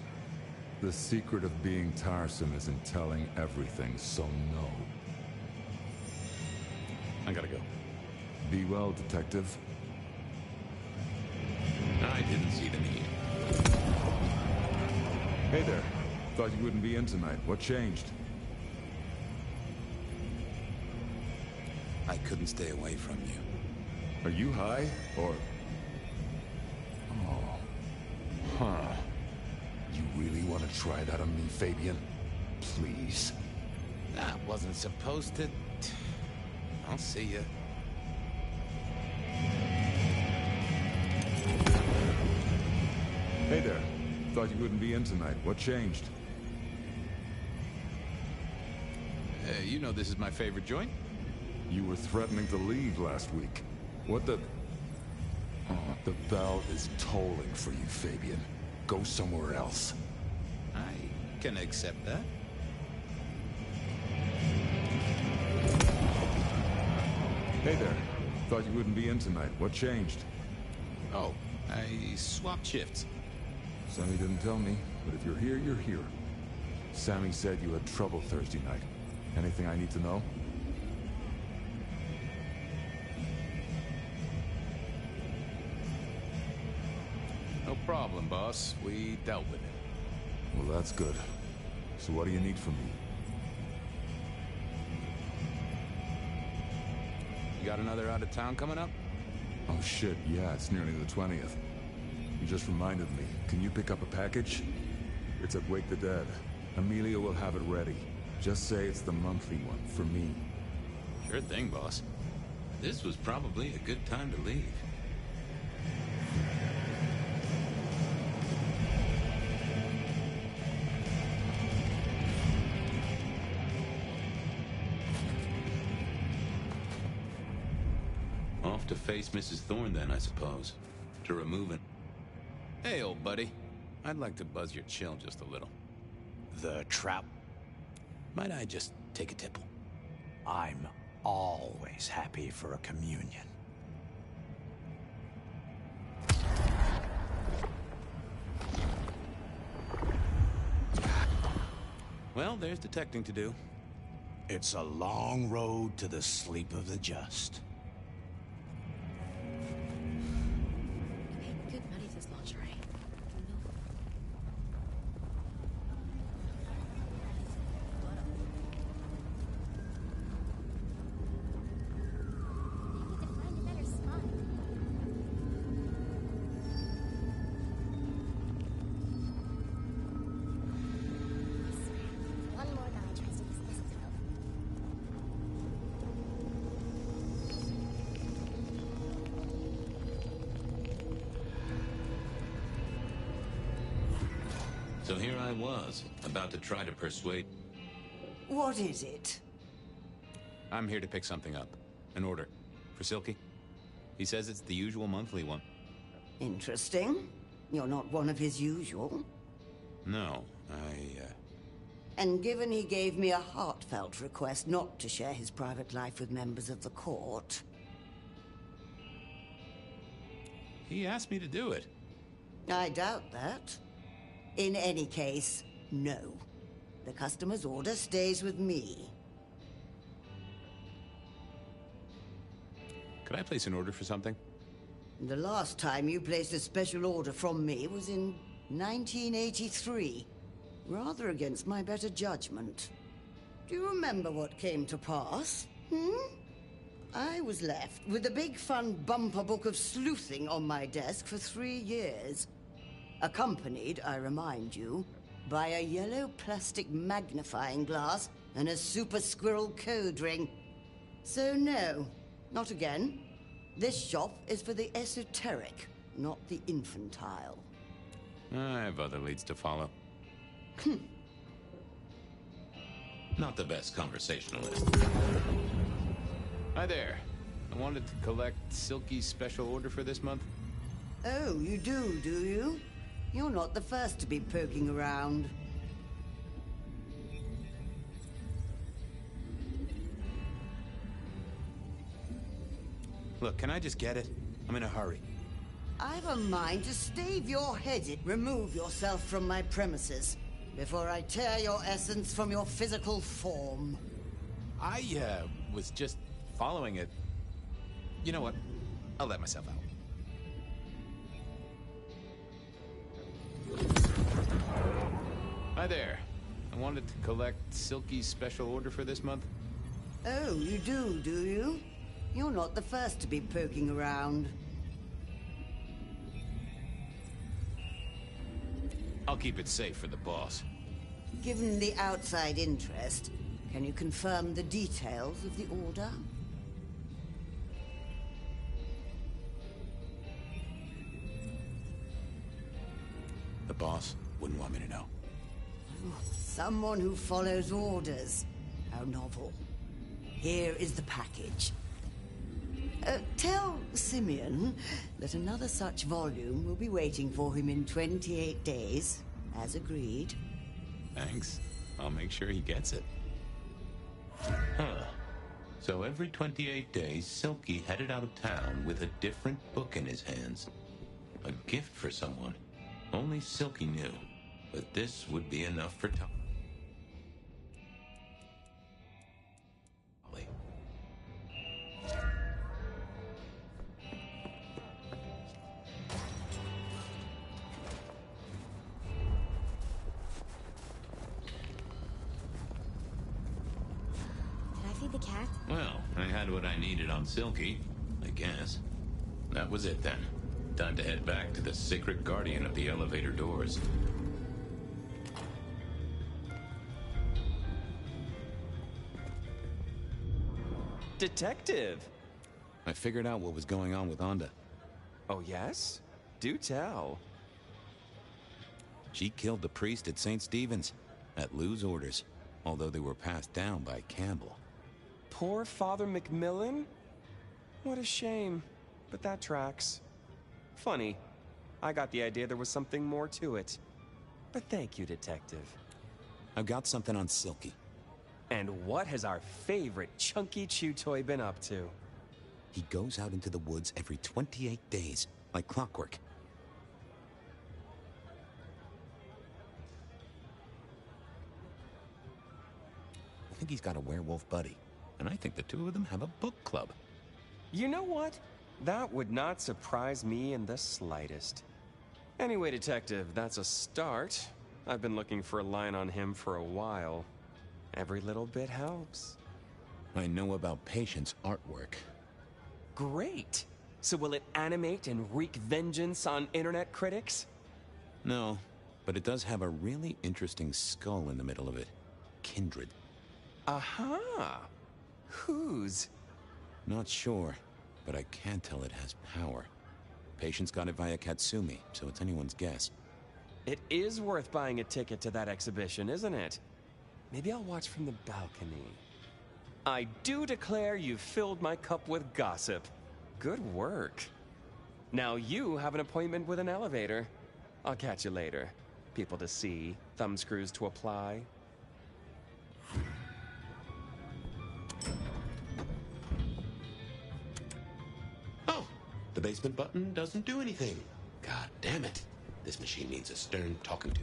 S17: The secret of being tiresome is in telling everything, so no.
S15: I gotta go.
S17: Be well, Detective.
S15: I didn't see the need.
S17: Hey there. Thought you wouldn't be in tonight. What changed?
S15: I couldn't stay away from you.
S17: Are you high, or... Oh. Huh. You really want to try that on me, Fabian? Please.
S1: That wasn't supposed to... I'll see you.
S17: Hey there. Thought you wouldn't be in tonight. What changed?
S15: You know this is my favorite joint?
S17: You were threatening to leave last week. What the... Oh, the bell is tolling for you, Fabian. Go somewhere else.
S1: I can accept that.
S17: Hey there. Thought you wouldn't be in tonight. What changed?
S1: Oh, I swapped shifts.
S17: Sammy didn't tell me, but if you're here, you're here. Sammy said you had trouble Thursday night. Anything I need to know?
S15: No problem, boss. We dealt with it.
S17: Well, that's good. So what do you need from me?
S15: You got another out of town coming up?
S17: Oh shit, yeah, it's nearly the 20th. You just reminded me. Can you pick up a package? It's at Wake the Dead. Amelia will have it ready. Just say it's the monthly one, for me.
S15: Sure thing, boss.
S1: This was probably a good time to leave. Off to face Mrs. Thorne then, I suppose. To remove it.
S15: Hey, old buddy. I'd like to buzz your chill just a little.
S5: The trap.
S15: Might I just take a tipple?
S5: I'm always happy for a communion.
S15: Well, there's detecting to do.
S5: It's a long road to the sleep of the just.
S10: Good buddy, this lingerie.
S1: So here I was, about to try to persuade...
S9: What is it?
S11: I'm here to pick something up. An order. For Silky. He says it's the usual monthly one.
S9: Interesting. You're not one of his usual.
S11: No,
S9: And given he gave me a heartfelt request not to share his private life with members of the court...
S11: He asked me to do it.
S9: I doubt that. In any case, no. The customer's order stays with me.
S11: Could I place an order for something?
S9: The last time you placed a special order from me was in 1983. Rather against my better judgment. Do you remember what came to pass? I was left with a big fun bumper book of sleuthing on my desk for 3 years. Accompanied, I remind you, by a yellow plastic magnifying glass and a super squirrel code ring. So no, not again. This shop is for the esoteric, not the infantile.
S11: I have other leads to follow.
S1: Not the best conversationalist.
S11: Hi there. I wanted to collect Silky's special order for this month.
S9: Oh, you do you? You're not the first to be poking around.
S11: Look, can I just get it? I'm in a hurry.
S9: I've a mind to stave your head in. Remove yourself from my premises before I tear your essence from your physical form.
S11: I, was just following it. You know what? I'll let myself out. Hi there. I wanted to collect Silky's special order for this month.
S9: Oh, you do you? You're not the first to be poking around.
S11: I'll keep it safe for the boss.
S9: Given the outside interest, can you confirm the details of the order?
S11: The boss wouldn't want me to know.
S9: Someone who follows orders. How novel. Here is the package. Tell Simeon that another such volume will be waiting for him in 28 days, as agreed.
S11: Thanks. I'll make sure he gets it.
S1: Huh. So every 28 days, Silky headed out of town with a different book in his hands. A gift for someone. Only Silky knew. But this would be enough for Tom.
S2: The cat?
S1: Well, I had what I needed on Silky, I guess. That was it then. Time to head back to the sacred guardian of the elevator doors.
S12: Detective!
S11: I figured out what was going on with Onda.
S12: Oh, yes? Do tell.
S11: She killed the priest at St. Stephen's, at Lou's orders, although they were passed down by Campbell.
S12: Poor Father Macmillan? What a shame, but that tracks. Funny, I got the idea there was something more to it. But thank you, Detective.
S11: I've got something on Silky.
S12: And what has our favorite chunky chew toy been up to?
S11: He goes out into the woods every 28 days, like clockwork. I think he's got a werewolf buddy, and I think the two of them have a book club.
S12: You know what? That would not surprise me in the slightest. Anyway, Detective, that's a start. I've been looking for a line on him for a while. Every little bit helps.
S11: I know about Patient's artwork.
S12: Great! So will it animate and wreak vengeance on internet critics?
S11: No, but it does have a really interesting skull in the middle of it. Kindred.
S12: Aha! Whose?
S11: Not sure, but I can tell it has power. Patient's got it via Katsumi, so it's anyone's guess.
S12: It is worth buying a ticket to that exhibition, isn't it? Maybe I'll watch from the balcony. I do declare you've filled my cup with gossip. Good work. Now you have an appointment with an elevator. I'll catch you later. People to see, thumbscrews to apply.
S1: Oh, the basement button doesn't do anything. God damn it. This machine needs a stern talking to.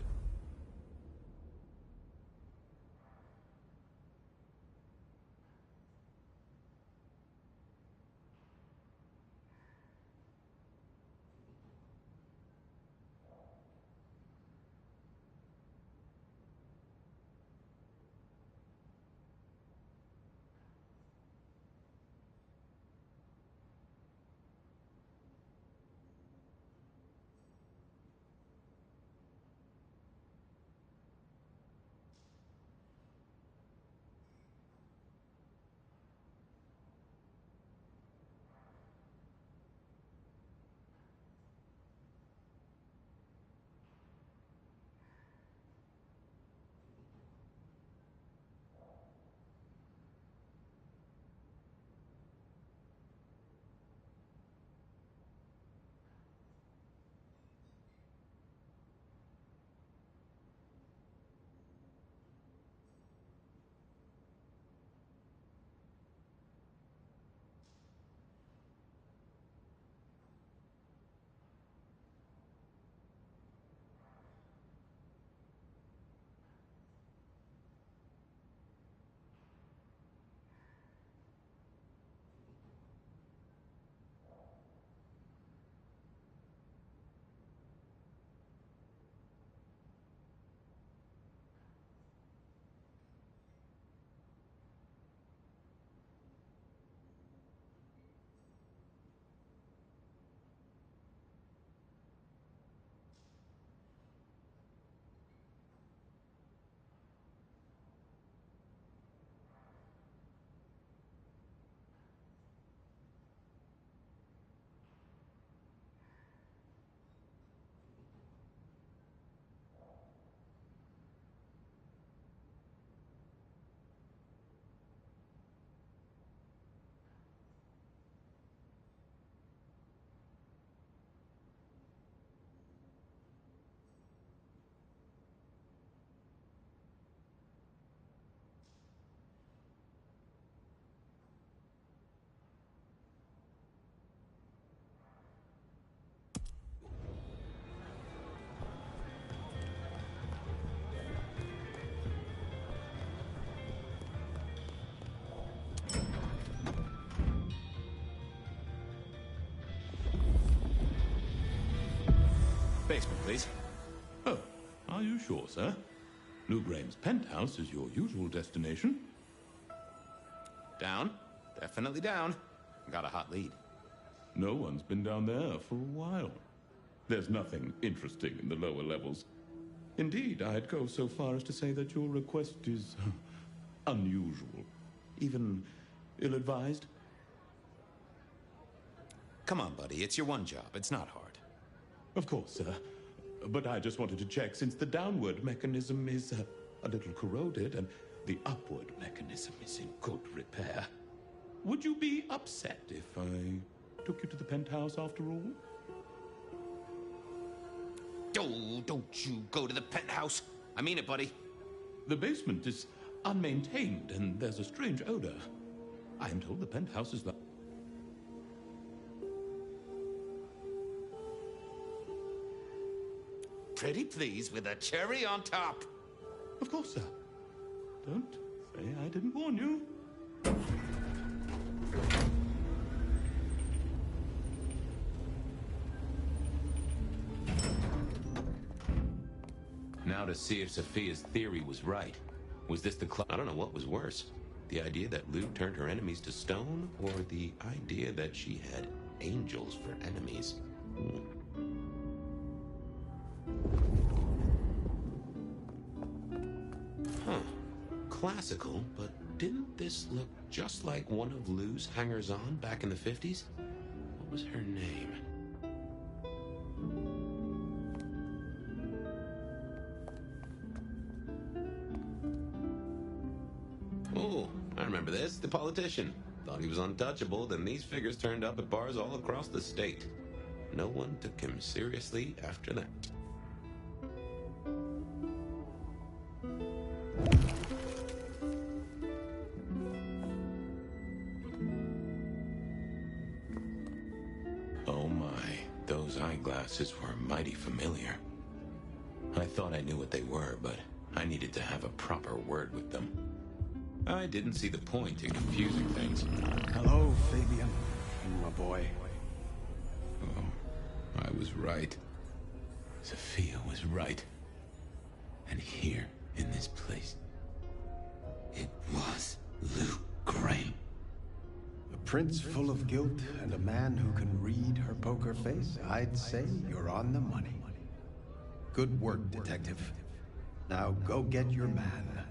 S14: Basement, please. Oh, are you sure, sir? Lou Graham's penthouse is your usual destination.
S11: Down. Definitely down. Got a hot lead.
S14: No one's been down there for a while. There's nothing interesting in the lower levels. Indeed, I'd go so far as to say that your request is unusual. Even ill-advised.
S11: Come on, buddy. It's your one job. It's not hard.
S14: Of course, sir. But I just wanted to check since the downward mechanism is a little corroded and the upward mechanism is in good repair. Would you be upset if I took you to the penthouse after all?
S11: Oh, don't you go to the penthouse. I mean it, buddy.
S14: The basement is unmaintained and there's a strange odor. I am told the penthouse is the...
S11: Pretty please with a cherry on top.
S14: Of course, sir. Don't say I didn't warn you.
S1: Now to see if Sophia's theory was right. Was this the I don't know what was worse. The idea that Lou turned her enemies to stone, or the idea that she had angels for enemies? Huh. Classical, but didn't this look just like one of Lou's hangers-on back in the 50s? What was her name?
S11: Oh, I remember this. The politician. Thought he was untouchable, then these figures turned up at bars all across the state. No one took him seriously after that. Oh my, those eyeglasses were mighty familiar. I thought I knew what they were, but I needed to have a proper word with them. I didn't see the point in confusing things.
S5: Hello, Fabian, my boy.
S11: Oh, I was right. Sophia was right. And here, in this place, it was Luke Graham.
S3: A prince full of guilt and a man who can read her poker face. I'd say you're on the money. Good work, detective. Now go get your man.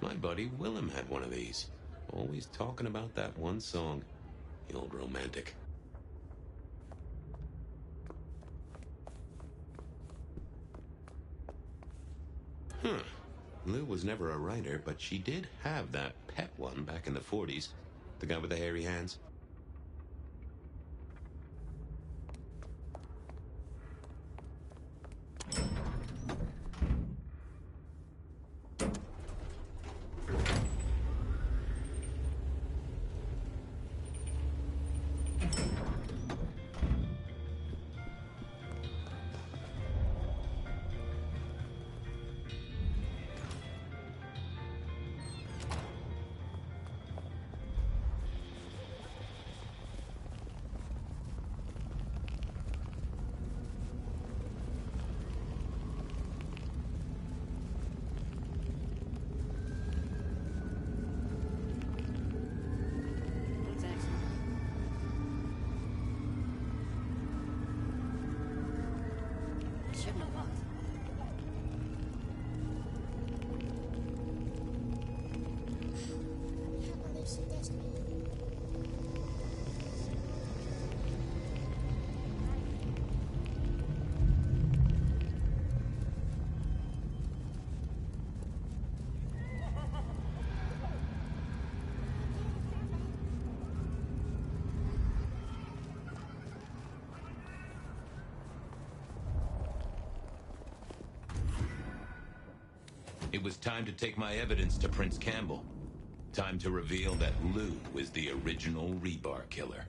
S11: My buddy Willem had one of these. Always talking about that one song. The old romantic. Huh. Lou was never a writer, but she did have that pet one back in the 40s. The guy with the hairy hands. It was time to take my evidence to Prince Campbell. Time to reveal that Lou was the original rebar killer.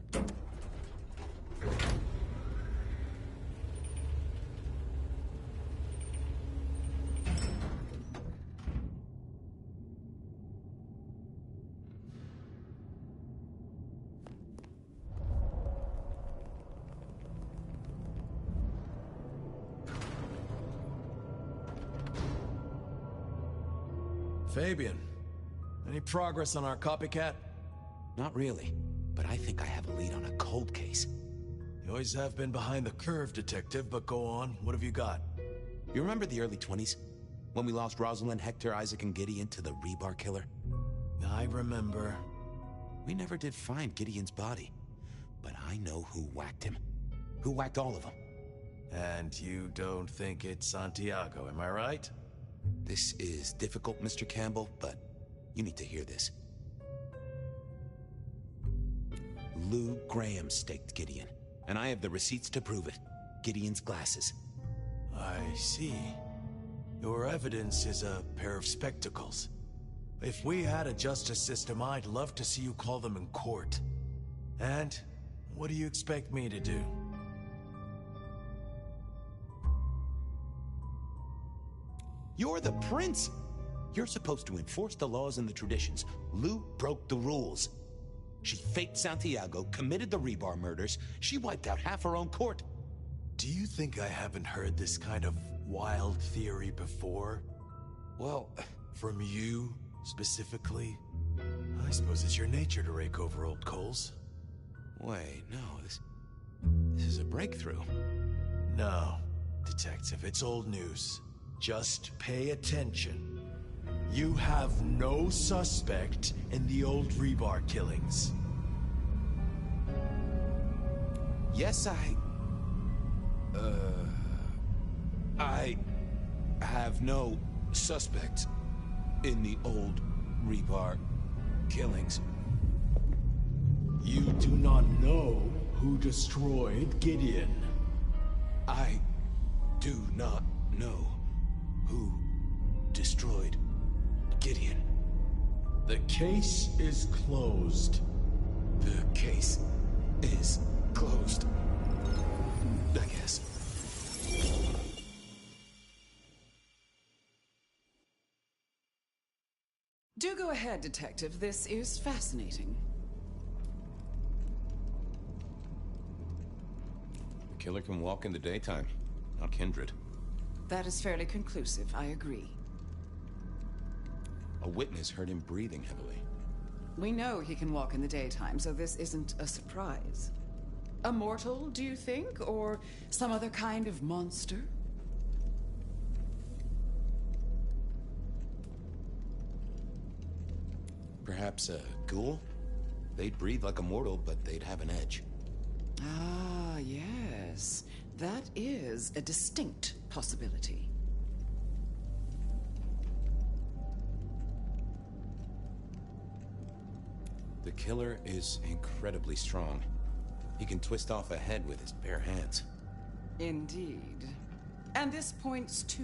S5: Fabian, any progress on our copycat?
S15: Not really, but I think I have a lead on a cold case.
S5: You always have been behind the curve, Detective, but go on. What have you got?
S15: You remember the early 20s? When we lost Rosalind, Hector, Isaac, and Gideon to the rebar killer?
S5: I remember.
S15: We never did find Gideon's body, but I know who whacked him. Who whacked all of them.
S5: And you don't think it's Santiago, am I right?
S15: This is difficult, Mr. Campbell, but you need to hear this. Lou Graham staked Gideon, and I have the receipts to prove it. Gideon's glasses.
S5: I see. Your evidence is a pair of spectacles. If we had a justice system, I'd love to see you call them in court. And what do you expect me to do?
S15: You're the prince! You're supposed to enforce the laws and the traditions. Lou broke the rules. She faked Santiago, committed the rebar murders. She wiped out half her own court.
S5: Do you think I haven't heard this kind of wild theory before?
S15: Well,
S5: from you, specifically? I suppose it's your nature to rake over old coals.
S15: Wait, no, this is a breakthrough.
S5: No, Detective, it's old news. Just pay attention. You have no suspect in the old Rebar killings.
S11: Yes, I have no suspects in the old Rebar killings.
S5: You do not know who destroyed Gideon.
S11: I do not know who destroyed Gideon.
S5: The case is closed.
S11: The case is closed. I guess.
S18: Do go ahead, Detective. This is fascinating.
S11: The killer can walk in the daytime, not Kindred.
S18: That is fairly conclusive, I agree.
S11: A witness heard him breathing heavily.
S18: We know he can walk in the daytime, so this isn't a surprise. A mortal, do you think? Or some other kind of monster?
S11: Perhaps a ghoul? They'd breathe like a mortal, but they'd have an edge.
S18: Ah, yes. That is a distinct possibility.
S11: The killer is incredibly strong. He can twist off a head with his bare hands.
S18: Indeed. And this points to...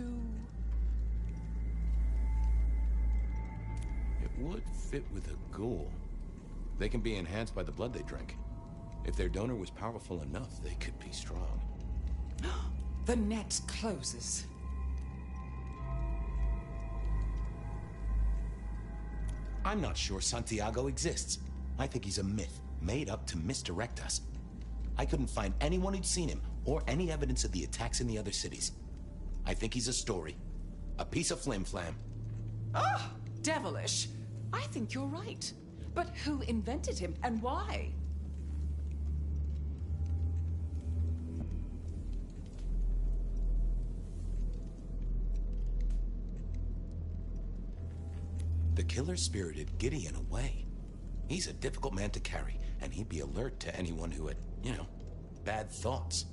S11: It would fit with a ghoul. They can be enhanced by the blood they drink. If their donor was powerful enough, they could be strong.
S18: The net closes.
S11: I'm not sure Santiago exists. I think he's a myth, made up to misdirect us. I couldn't find anyone who'd seen him, or any evidence of the attacks in the other cities. I think he's a story. A piece of flim-flam.
S18: Ah, devilish. I think you're right. But who invented him, and why?
S11: The killer spirited Gideon away. He's a difficult man to carry, and he'd be alert to anyone who had, bad thoughts.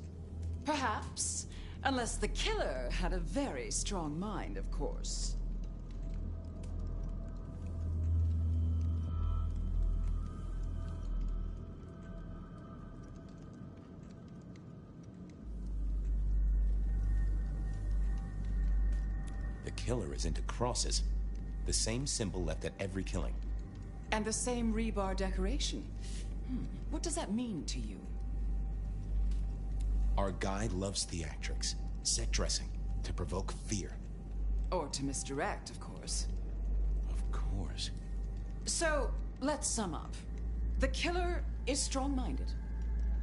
S18: Perhaps. Unless the killer had a very strong mind, of course.
S11: The killer is into crosses. The same symbol left at every killing.
S18: And the same rebar decoration. What does that mean to you?
S11: Our guy loves theatrics, set dressing, to provoke fear.
S18: Or to misdirect, of course.
S11: Of course.
S18: So, let's sum up. The killer is strong-minded.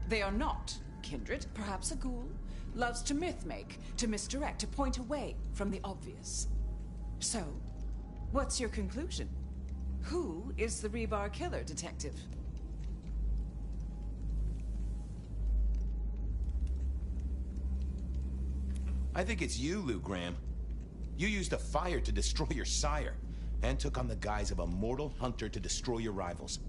S18: They are not kindred, perhaps a ghoul, loves to myth-make, to misdirect, to point away from the obvious. So, what's your conclusion? Who is the rebar killer, Detective?
S11: I think it's you, Lou Graham. You used a fire to destroy your sire, and took on the guise of a mortal hunter to destroy your rivals.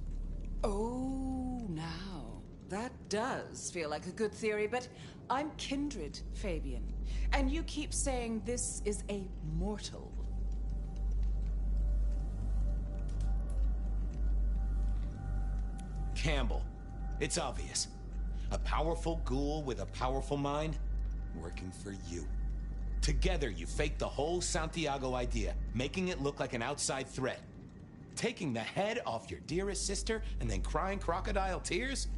S18: Oh, now. That does feel like a good theory, but I'm kindred, Fabian. And you keep saying this is a mortal.
S11: Campbell. It's obvious. A powerful ghoul with a powerful mind, working for you. Together, you faked the whole Santiago idea, making it look like an outside threat. Taking the head off your dearest sister and then crying crocodile tears?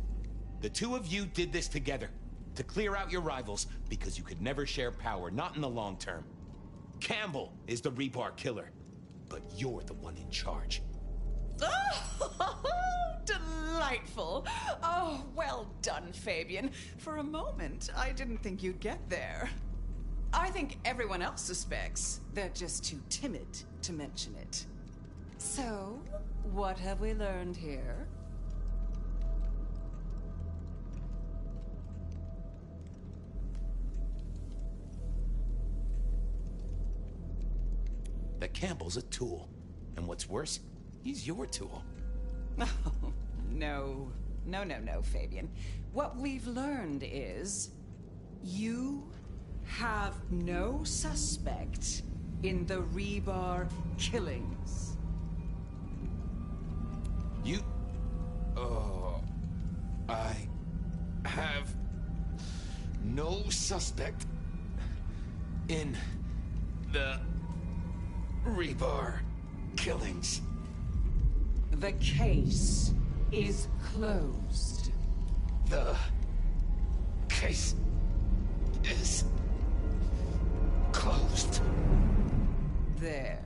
S11: The two of you did this together, to clear out your rivals, because you could never share power, not in the long term. Campbell is the rebar killer, but you're the one in charge.
S18: Oh, delightful. Oh, well done, Fabian. For a moment, I didn't think you'd get there. I think everyone else suspects. They're just too timid to mention it. So, what have we learned here?
S11: The
S15: Lieutenant Campbell's a tool. And what's worse, he's your tool.
S18: Oh, no. No, Fabian. What we've learned is you have no suspect in the Rebar killings.
S15: You... Oh... I... have... no suspect... in... the... Rebar killings.
S18: The case is closed.
S15: The... case... is... closed.
S18: There.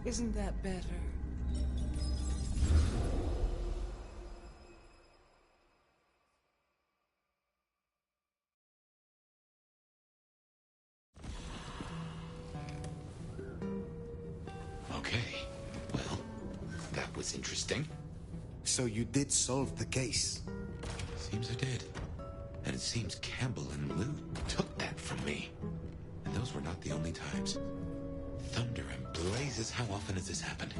S18: Isn't that better?
S1: Okay. Well, that was interesting.
S19: So you did solve the case?
S1: Seems I did. And it seems Campbell and Lou took that from me. And those were not the only times. Thunder and blazes, how often has this happened?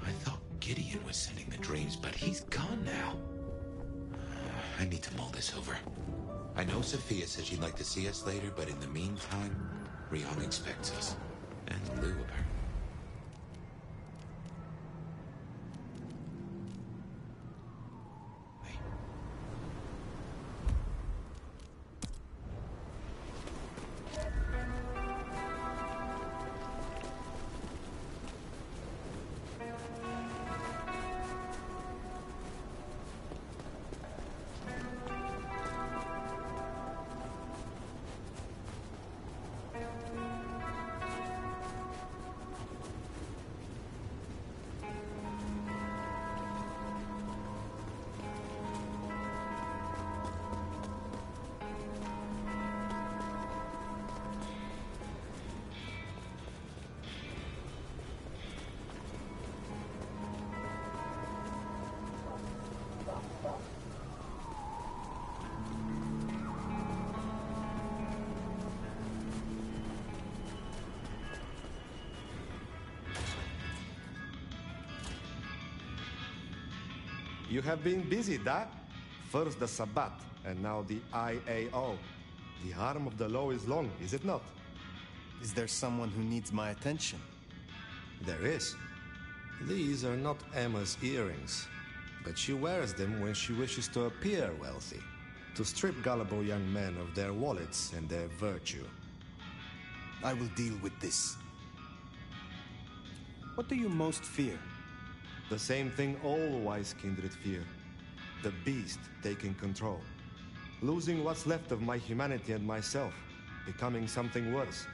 S1: I thought Gideon was sending the dreams, but he's gone now. I need to mull this over. I know Sophia said she'd like to see us later, but in the meantime, Rion expects us. And Lou, apparently.
S20: You have been busy, Doc. First the Sabbat, and now the IAO. The arm of the law is long, is it not?
S19: Is there someone who needs my attention?
S20: There is. These are not Emma's earrings, but she wears them when she wishes to appear wealthy, to strip gullible young men of their wallets and their virtue.
S19: I will deal with this. What do you most fear?
S20: The same thing all wise kindred fear. The beast taking control. Losing what's left of my humanity and myself. Becoming something worse.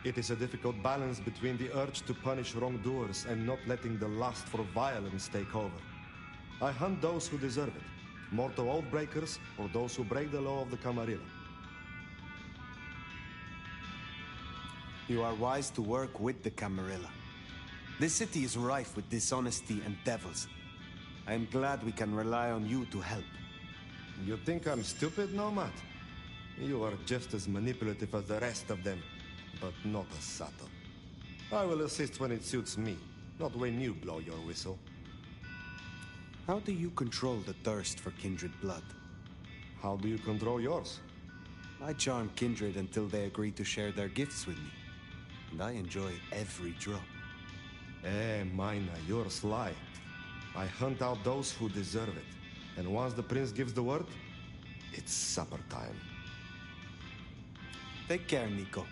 S20: It is a difficult balance between the urge to punish wrongdoers and not letting the lust for violence take over. I hunt those who deserve it. Mortal oath breakers or those who break the law of the Camarilla.
S19: You are wise to work with the Camarilla. This city is rife with dishonesty and devils. I am glad we can rely on you to help.
S20: You think I'm stupid, Nomad? You are just as manipulative as the rest of them, but not as subtle. I will assist when it suits me, not when you blow your whistle.
S19: How do you control the thirst for kindred blood?
S20: How do you control yours?
S19: I charm kindred until they agree to share their gifts with me. And I enjoy every drop.
S20: Mina, you're sly. I hunt out those who deserve it. And once the prince gives the word, it's supper time.
S19: Take care, Nico.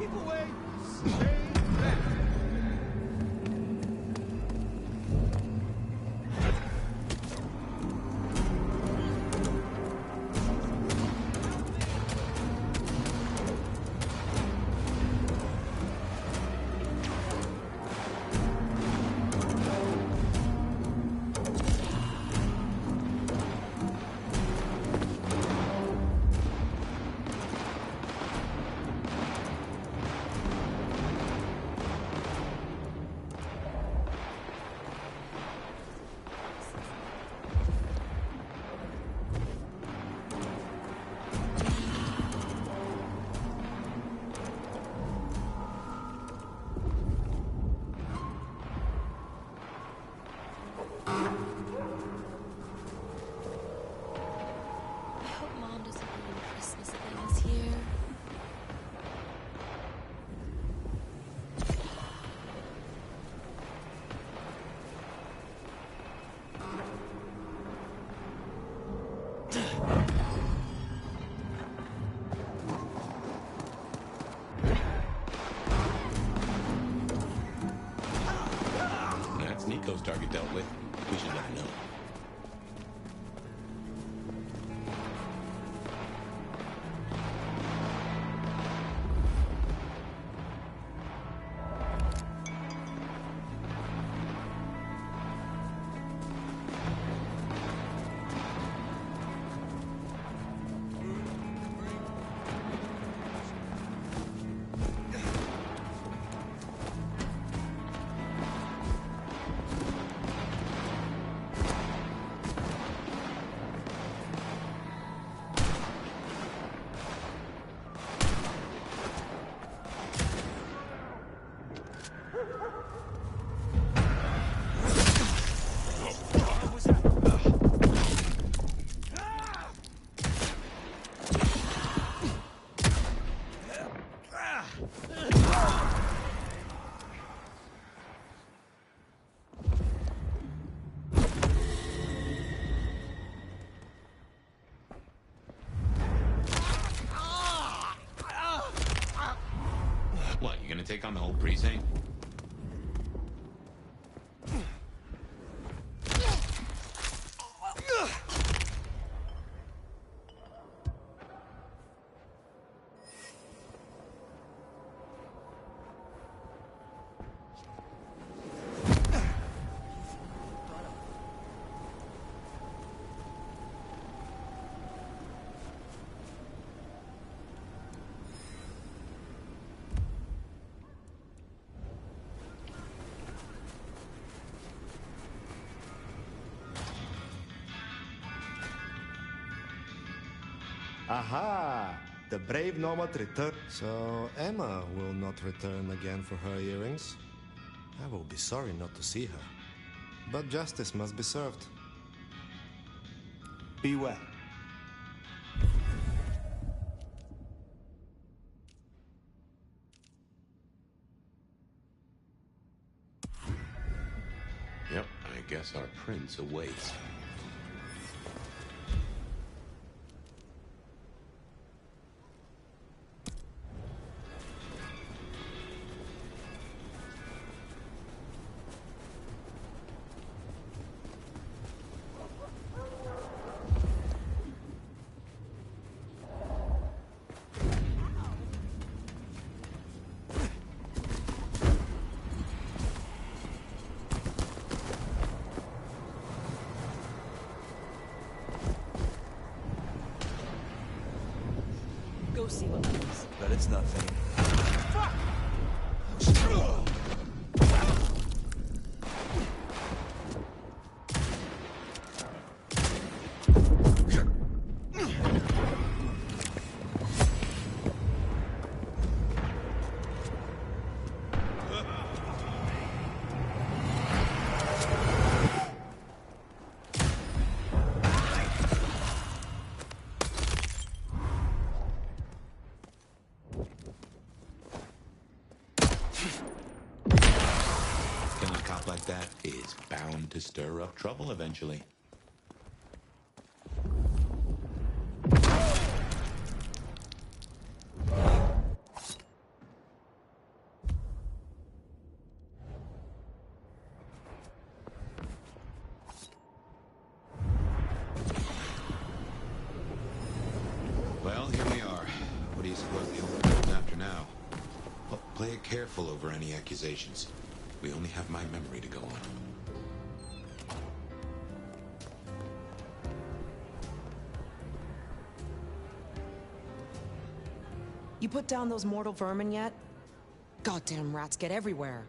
S14: Keep away! Stay back!
S1: Nico's target dealt with. We should let him know. What, you gonna take on the whole precinct?
S20: Aha! The brave nomad returned. So Emma will not return again for her earrings. I will be sorry not to see her. But justice must be served.
S19: Be well.
S1: Yep, I guess our prince awaits.
S18: Go see what it is.
S5: But it's nothing.
S1: Killing a cop like that is bound to stir up trouble eventually. Play it careful over any accusations. We only have my memory to go on.
S13: You put down those mortal vermin yet? Goddamn rats get everywhere.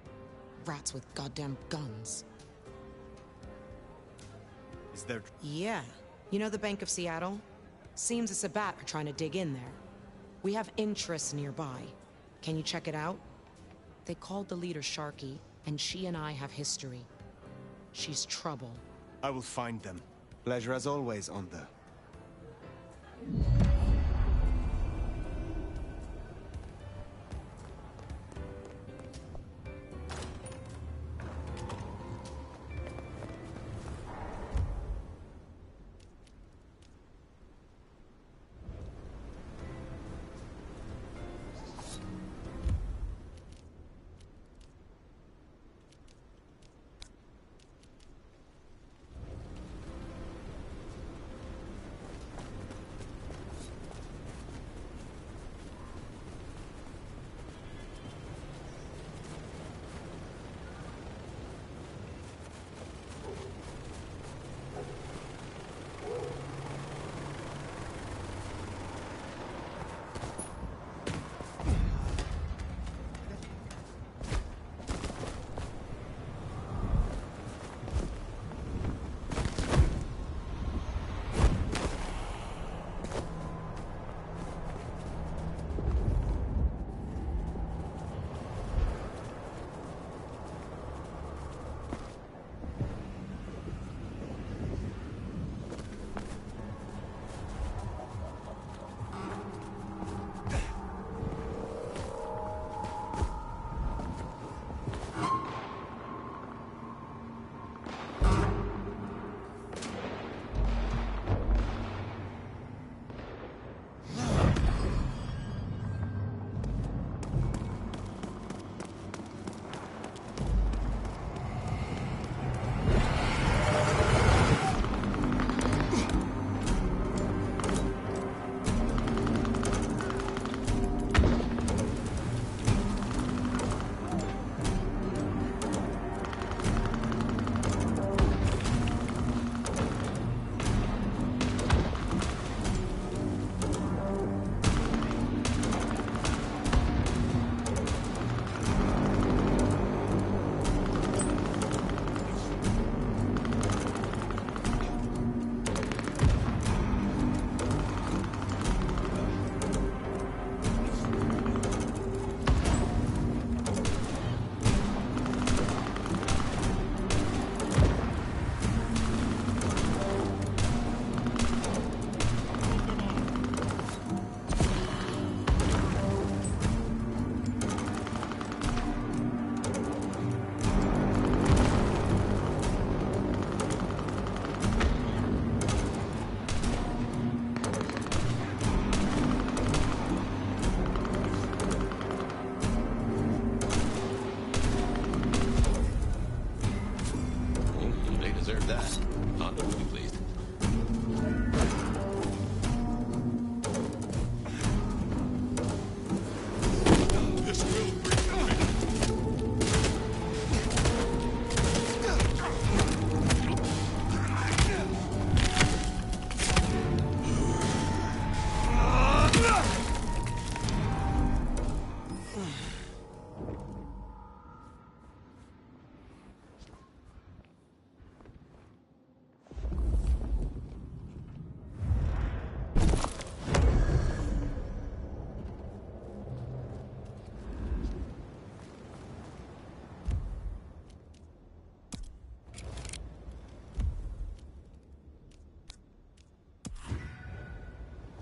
S13: Rats with goddamn guns.
S19: Is there...
S13: Yeah. You know the Bank of Seattle? Seems the Sabbat are trying to dig in there. We have interests nearby. Can you check it out? They called the leader Sharky, and she and I have history. She's trouble.
S19: I will find them. Pleasure as always, Onda.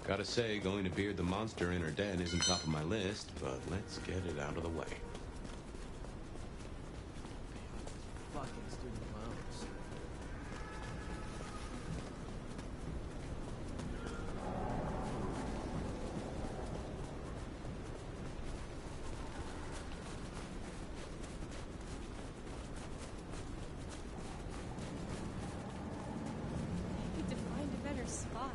S11: Gotta say, going to beard the monster in her den isn't top of my list, but let's get it out of the way.
S6: Fucking student loans.
S2: I need to find a better spot.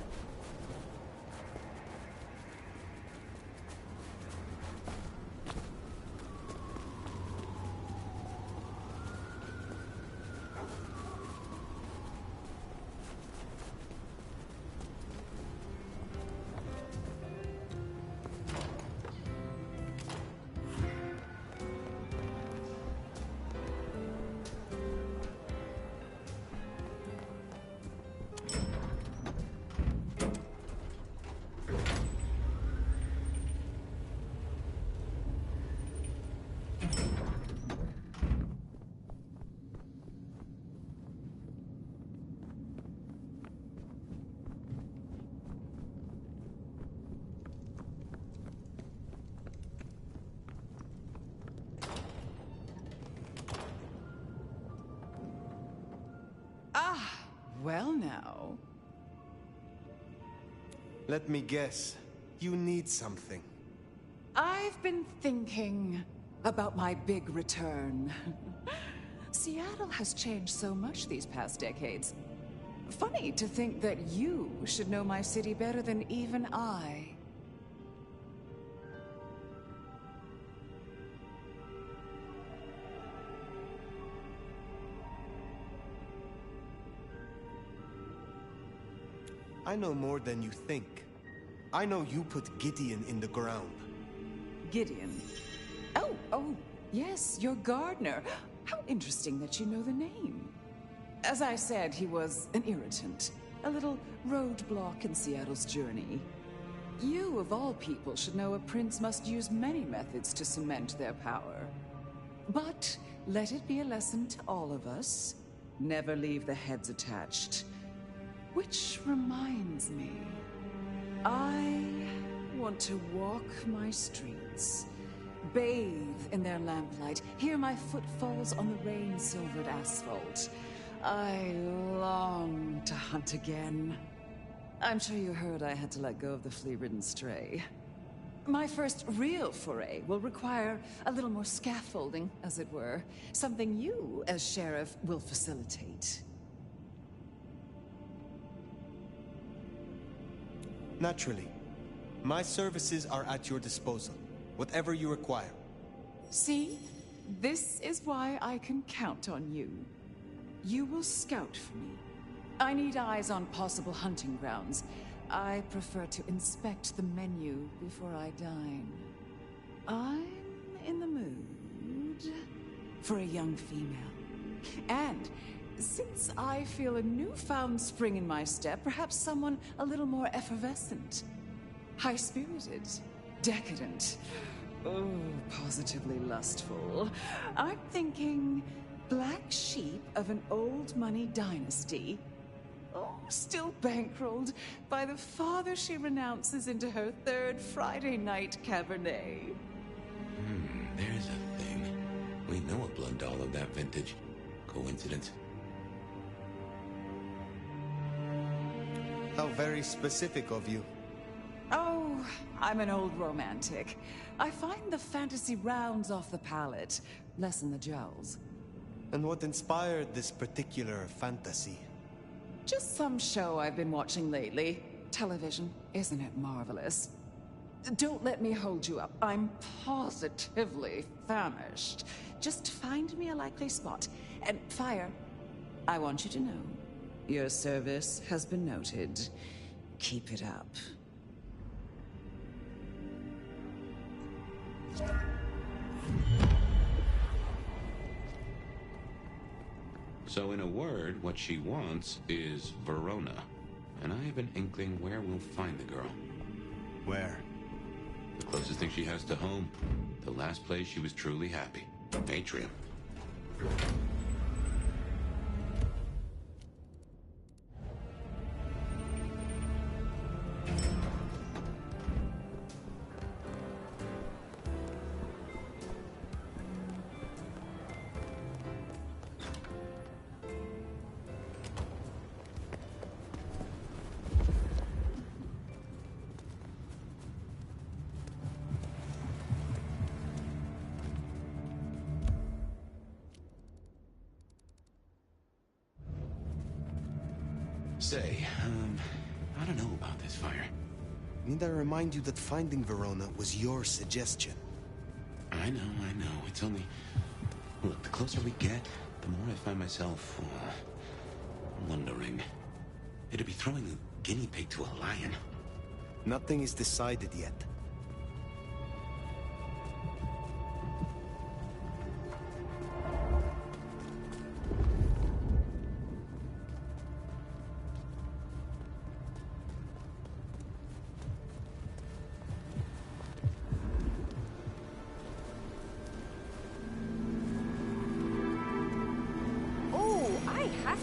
S18: Well now.
S19: Let me guess. You need something.
S18: I've been thinking about my big return. Seattle has changed so much these past decades. Funny to think that you should know my city better than even I.
S19: I know more than you think. I know you put Gideon in the ground.
S18: Gideon? Oh, yes, your gardener. How interesting that you know the name. As I said, he was an irritant, a little roadblock in Seattle's journey. You, of all people, should know a prince must use many methods to cement their power. But let it be a lesson to all of us. Never leave the heads attached. Which reminds me, I want to walk my streets, bathe in their lamplight, hear my footfalls on the rain-silvered asphalt. I long to hunt again. I'm sure you heard I had to let go of the flea-ridden stray. My first real foray will require a little more scaffolding, as it were. Something you, as sheriff, will facilitate.
S19: Naturally. My services are at your disposal. Whatever you require.
S18: See? This is why I can count on you. You will scout for me. I need eyes on possible hunting grounds. I prefer to inspect the menu before I dine. I'm in the mood for a young female. And since I feel a newfound spring in my step, perhaps someone a little more effervescent. High-spirited. Decadent. Oh, positively lustful. I'm thinking black sheep of an old money dynasty. Oh, still bankrolled by the father she renounces into her third Friday night Cabernet.
S1: There's a thing. We know a blood doll of that vintage. Coincidence?
S19: How very specific of you.
S18: Oh, I'm an old romantic. I find the fantasy rounds off the palate, lessen the jowls.
S19: And what inspired this particular fantasy?
S18: Just some show I've been watching lately. Television, isn't it marvelous? Don't let me hold you up. I'm positively famished. Just find me a likely spot. And Fire, I want you to know, your service has been noted. Keep it up.
S11: So in a word, what she wants is Verona. And I have an inkling where we'll find the girl.
S19: Where?
S11: The closest thing she has to home. The last place she was truly happy. Atrium.
S1: Say, I don't know about this, Fire.
S19: Need I remind you that finding Verona was your suggestion?
S1: I know. It's only... Look, the closer we get, the more I find myself... wondering. It'd be throwing a guinea pig to a lion.
S19: Nothing is decided yet.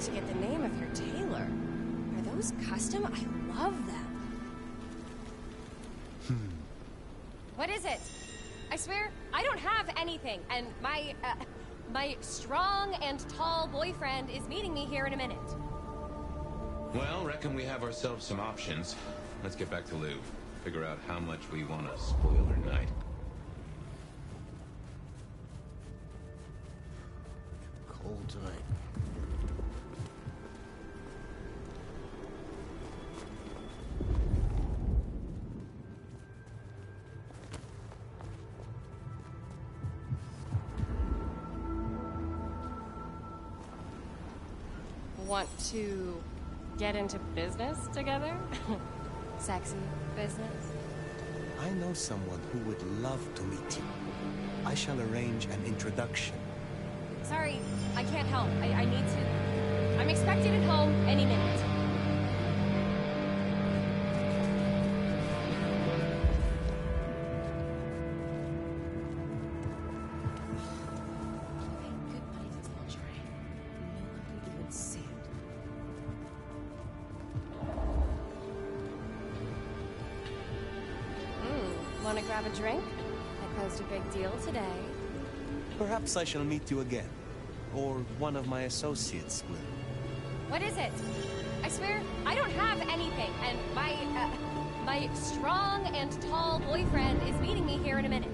S2: To get the name of your tailor. Are those custom? I love them. What is it? I swear, I don't have anything, and my strong and tall boyfriend is meeting me here in a minute.
S11: Well, reckon we have ourselves some options. Let's get back to Lou. Figure out how much we want to spoil her night.
S6: Cold night.
S2: Want to get into business together? Sexy business?
S19: I know someone who would love to meet you. I shall arrange an introduction.
S2: Sorry, I can't help. I need to. I'm expected at home any minute. Want to grab a drink? I closed a big deal today.
S19: Perhaps I shall meet you again. Or one of my associates will.
S2: What is it? I swear, I don't have anything, and my strong and tall boyfriend is meeting me here in a minute.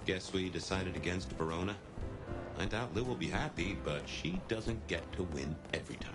S11: Guess we decided against Verona? I doubt Lou will be happy, but she doesn't get to win every time.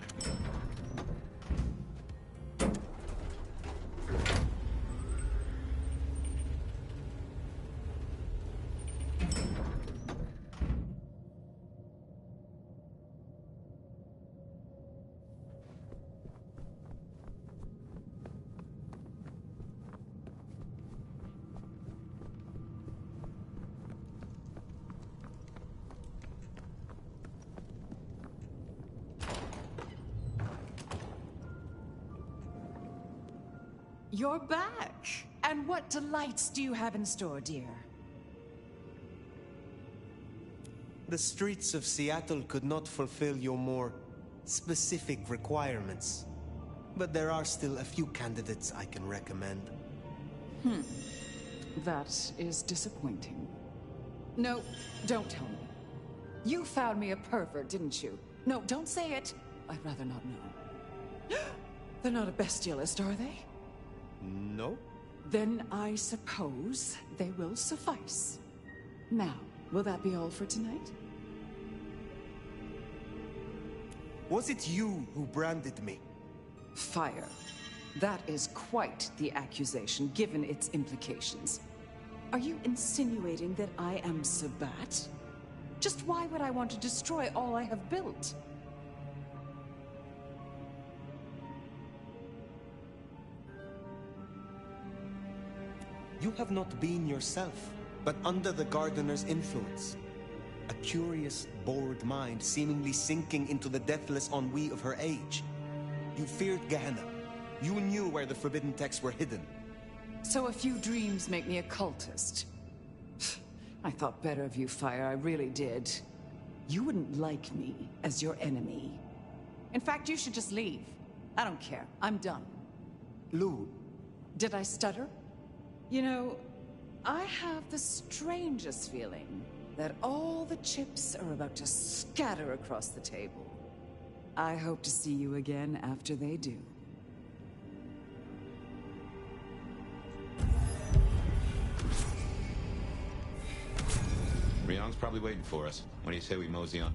S18: You're back! And what delights do you have in store, dear?
S19: The streets of Seattle could not fulfill your more specific requirements. But there are still a few candidates I can recommend.
S18: That is disappointing. No, don't tell me. You found me a pervert, didn't you? No, don't say it. I'd rather not know. They're not a bestialist, are they?
S19: No.
S18: Then I suppose they will suffice. Now, will that be all for tonight?
S19: Was it you who branded me?
S18: Fire. That is quite the accusation, given its implications. Are you insinuating that I am Sabat? Just why would I want to destroy all I have built?
S19: You have not been yourself, but under the gardener's influence. A curious, bored mind seemingly sinking into the deathless ennui of her age. You feared Gehenna. You knew where the forbidden texts were hidden.
S18: So a few dreams make me a cultist. I thought better of you, Fire, I really did. You wouldn't like me as your enemy. In fact, you should just leave. I don't care. I'm done.
S19: Lou.
S18: Did I stutter? You know, I have the strangest feeling that all the chips are about to scatter across the table. I hope to see you again after they do.
S11: Rihanna? Wong's probably waiting for us. What do you say we mosey on?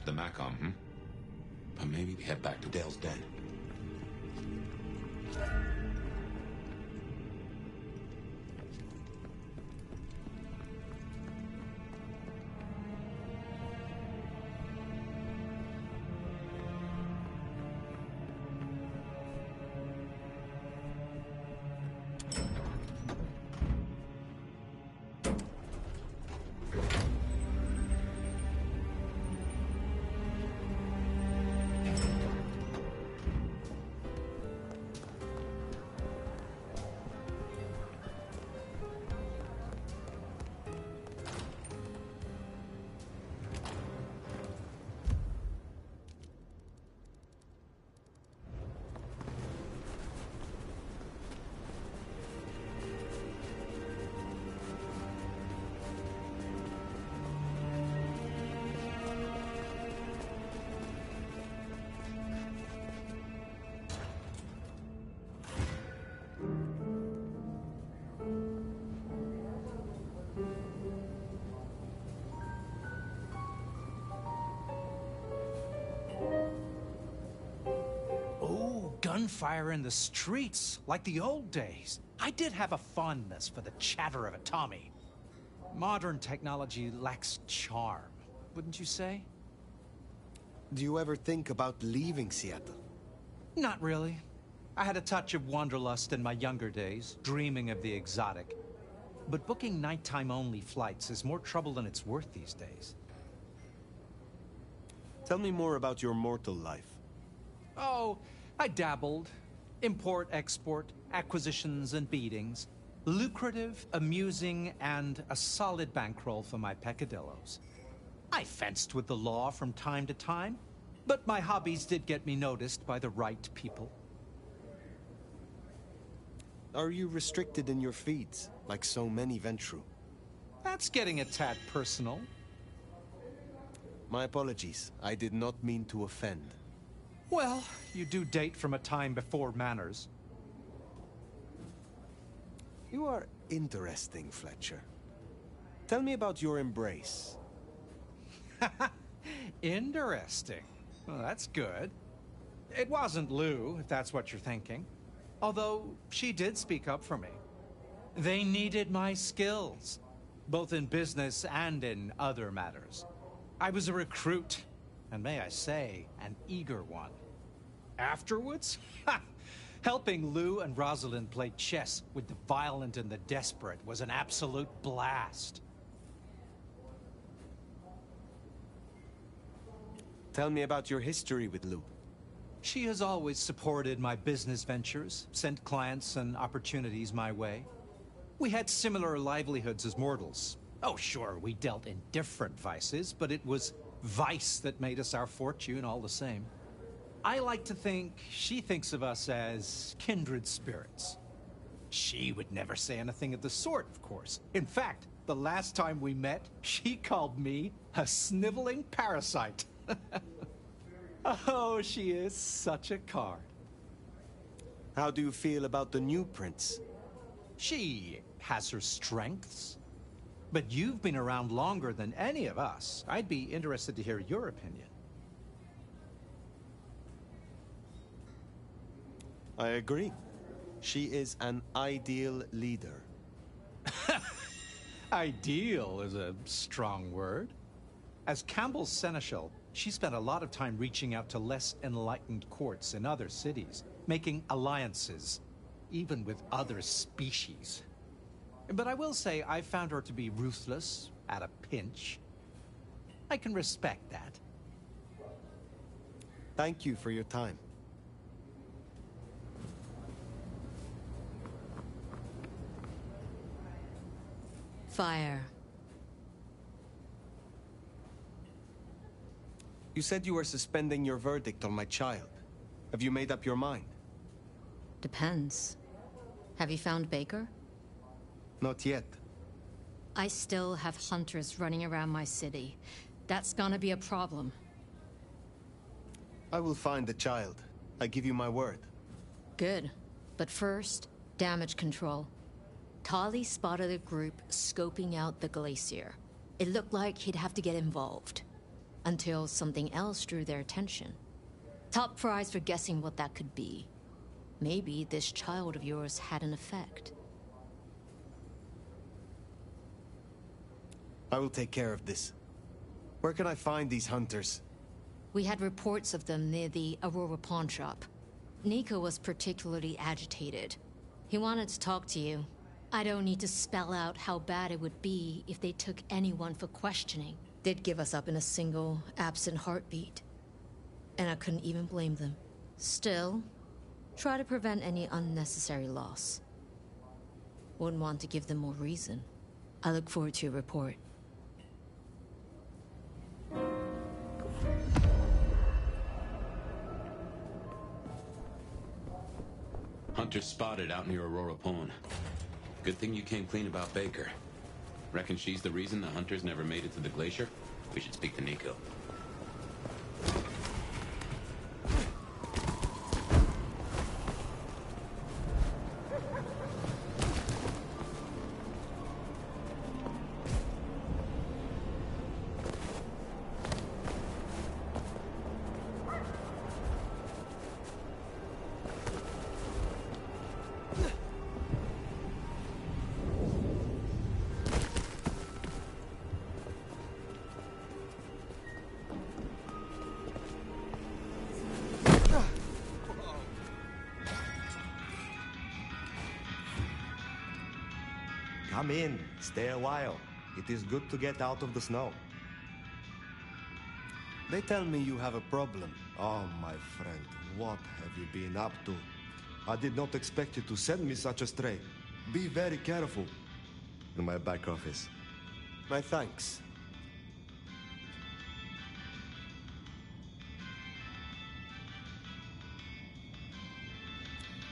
S1: to the Macom, hmm? But maybe we head back to Dale's Den.
S7: Gunfire in the streets, like the old days. I did have a fondness for the chatter of a Tommy. Modern technology lacks charm, wouldn't you say?
S19: Do you ever think about leaving Seattle?
S7: Not really. I had a touch of wanderlust in my younger days, dreaming of the exotic. But booking nighttime-only flights is more trouble than it's worth these days.
S19: Tell me more about your mortal life.
S7: Oh, I dabbled. Import, export, acquisitions and beatings. Lucrative, amusing, and a solid bankroll for my peccadillos. I fenced with the law from time to time, but my hobbies did get me noticed by the right people.
S19: Are you restricted in your feeds, like so many Ventru?
S7: That's getting a tad personal.
S19: My apologies. I did not mean to offend.
S7: Well, you do date from a time before manners.
S19: You are interesting, Fletcher. Tell me about your embrace.
S7: Interesting. Well, that's good. It wasn't Lou, if that's what you're thinking. Although, she did speak up for me. They needed my skills, both in business and in other matters. I was a recruit, and may I say, an eager one. Afterwards, helping Lou and Rosalind play chess with the violent and the desperate was an absolute blast.
S19: Tell me about your history with Lou.
S7: She has always supported my business ventures, sent clients and opportunities my way. We had similar livelihoods as mortals. Oh, sure, we dealt in different vices, but it was vice that made us our fortune all the same. I like to think she thinks of us as kindred spirits. She would never say anything of the sort, of course. In fact, the last time we met, she called me a sniveling parasite. Oh, she is such a card.
S19: How do you feel about the new prince?
S7: She has her strengths. But you've been around longer than any of us. I'd be interested to hear your opinion.
S19: I agree. She is an ideal leader.
S7: Ideal is a strong word. As Campbell's seneschal, she spent a lot of time reaching out to less enlightened courts in other cities, making alliances, even with other species. But I will say I found her to be ruthless at a pinch. I can respect that.
S19: Thank you for your time.
S9: Fire.
S19: You said you were suspending your verdict on my child. Have you made up your mind?
S21: Depends. Have you found Baker?
S19: Not yet.
S21: I still have hunters running around my city. That's gonna be a problem.
S19: I will find the child. I give you my word.
S21: Good. But first, damage control. Tali spotted a group scoping out the glacier. It looked like he'd have to get involved. until something else drew their attention. Top prize for guessing what that could be. Maybe this child of yours had an effect.
S8: I will take care of this. Where can I find these hunters?
S21: We had reports of them near the Aurora pawn shop. Nico was particularly agitated. He wanted to talk to you. I don't need to spell out how bad it would be if they took anyone for questioning. They'd give us up in a single, absent heartbeat. And I couldn't even blame them. Still, try to prevent any unnecessary loss. Wouldn't want to give them more reason. I look forward to your report.
S15: Hunter spotted out near Aurora Pawn. Good thing you came clean about Baker. Reckon she's the reason the hunters never made it to the glacier? We should speak to Nico.
S20: Come in. Stay a while. It is good to get out of the snow.
S8: They tell me you have a problem.
S20: Oh, my friend, what have you been up to? I did not expect you to send me such a stray. Be very careful. In my back office.
S8: My thanks.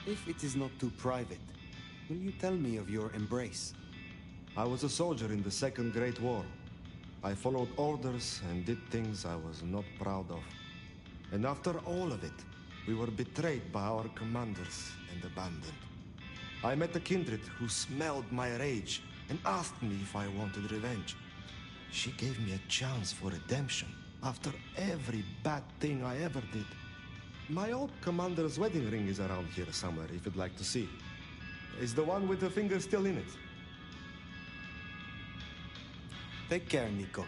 S8: If it is not too private, will you tell me of your embrace?
S20: I was a soldier in the Second Great War. I followed orders and did things I was not proud of. And after all of it, we were betrayed by our commanders and abandoned. I met a kindred who smelled my rage and asked me if I wanted revenge. She gave me a chance for redemption after every bad thing I ever did. My old commander's wedding ring is around here somewhere if you'd like to see. Is the one with the finger still in it?
S8: Take care, Nico.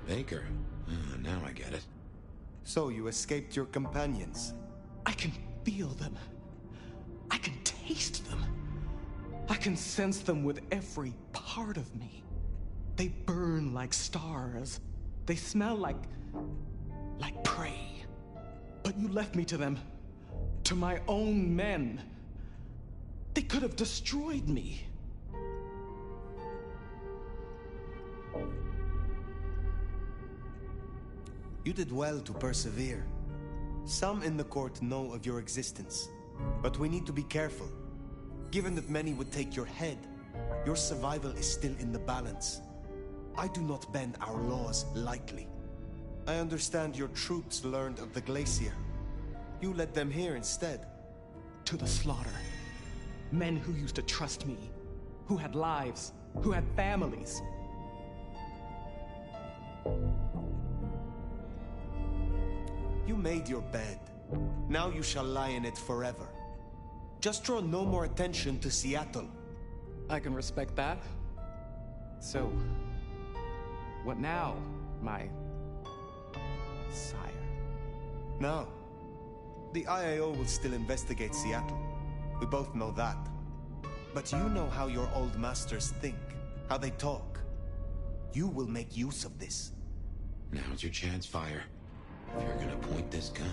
S1: Baker. Now I get it.
S8: So you escaped your companions?
S22: I can feel them. I can taste them. I can sense them with every part of me. They burn like stars. They smell like prey. But you left me to them. To my own men. They could have destroyed me.
S8: You did well to persevere. Some in the court know of your existence, but we need to be careful. Given that many would take your head, your survival is still in the balance. I do not bend our laws lightly. I understand your troops learned of the glacier.
S19: You led them here instead.
S22: To the slaughter. Men who used to trust me, who had lives, who had families.
S19: You made your bed. Now you shall lie in it forever. Just draw no more attention to Seattle.
S22: I can respect that. So, what now, my sire?
S19: Now, the IAO will still investigate Seattle. We both know that. But you know how your old masters think, how they talk. You will make use of this.
S1: Now's your chance, Fire. If you're gonna point this gun.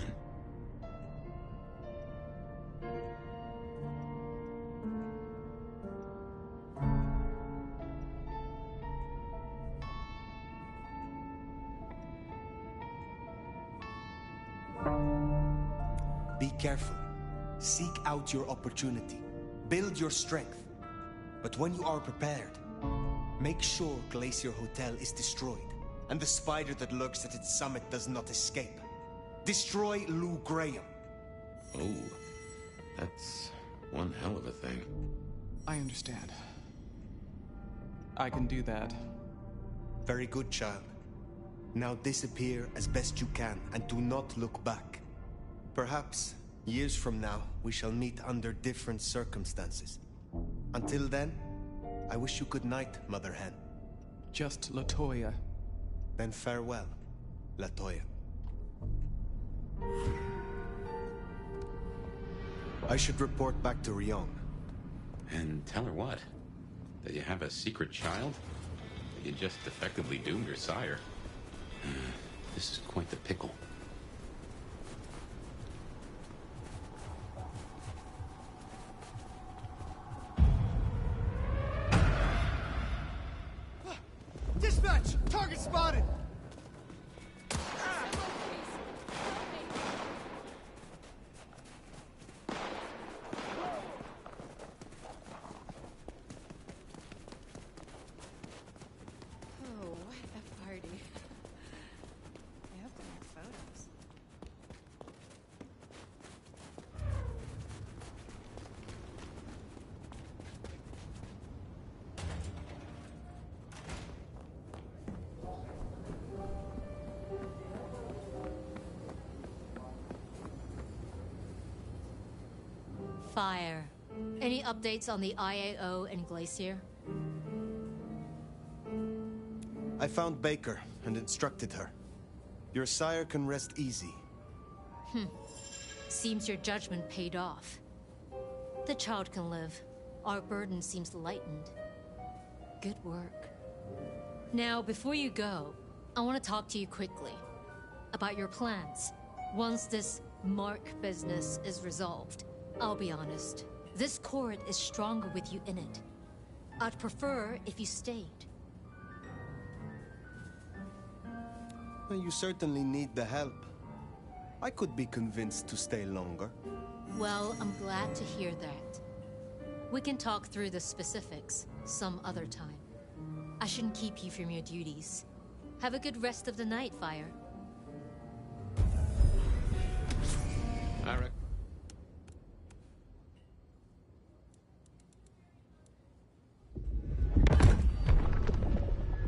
S19: Be careful. Seek out your opportunity. Build your strength. But when you are prepared, make sure Glacier Hotel is destroyed, and the spider that lurks at its summit does not escape. Destroy Lou Graham.
S1: Oh, that's one hell of a thing.
S22: I understand. I can do that.
S19: Very good, child. Now disappear as best you can, and do not look back. Perhaps, years from now, we shall meet under different circumstances. Until then, I wish you good night, Mother Hen.
S22: Just Latoya.
S19: Then farewell, Latoya. I should report back to Ryong.
S11: And tell her what? That you have a secret child? That you just effectively doomed your sire? This is quite the pickle.
S4: Dispatch! Target spotted!
S16: Oh, what a party. I hope there are photos.
S21: Fire. Any updates on the IAO and Glacier?
S19: I found Baker and instructed her. Your sire can rest easy.
S21: Seems your judgment paid off. The child can live. Our burden seems lightened. Good work. Now, before you go, I want to talk to you quickly about your plans. Once this Mark business is resolved, I'll be honest, this court is stronger with you in it. I'd prefer if you stayed.
S19: Well, you certainly need the help. I could be convinced to stay longer.
S21: Well, I'm glad to hear that. We can talk through the specifics some other time. I shouldn't keep you from your duties. Have a good rest of the night, Fire.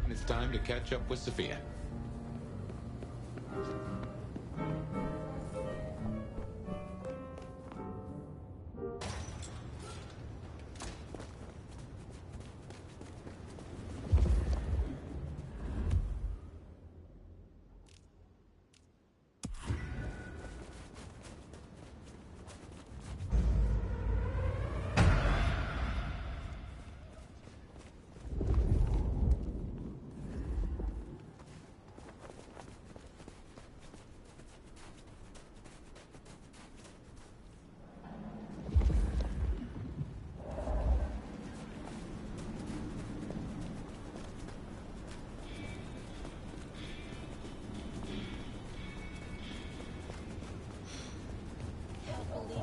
S11: It's time to catch up with Sophia.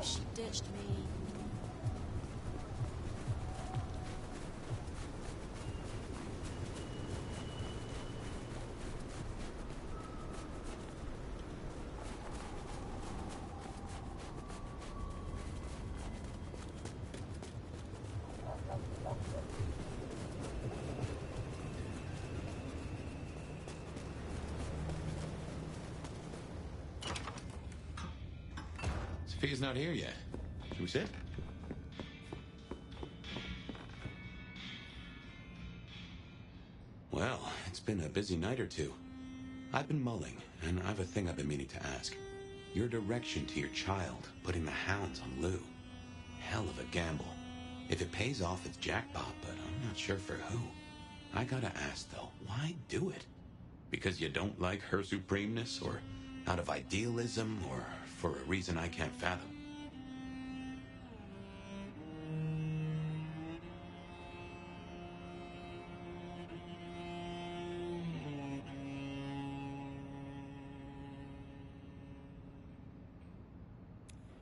S21: She ditched me.
S11: Sophia's not here yet. Should we sit? Well, it's been a busy night or two. I've been mulling, and I've a thing I've been meaning to ask. Your direction to your child, putting the hounds on Lou. Hell of a gamble. If it pays off, it's jackpot, but I'm not sure for who. I gotta ask, though, why do it? Because you don't like her supremeness, or out of idealism, or for a reason I can't fathom?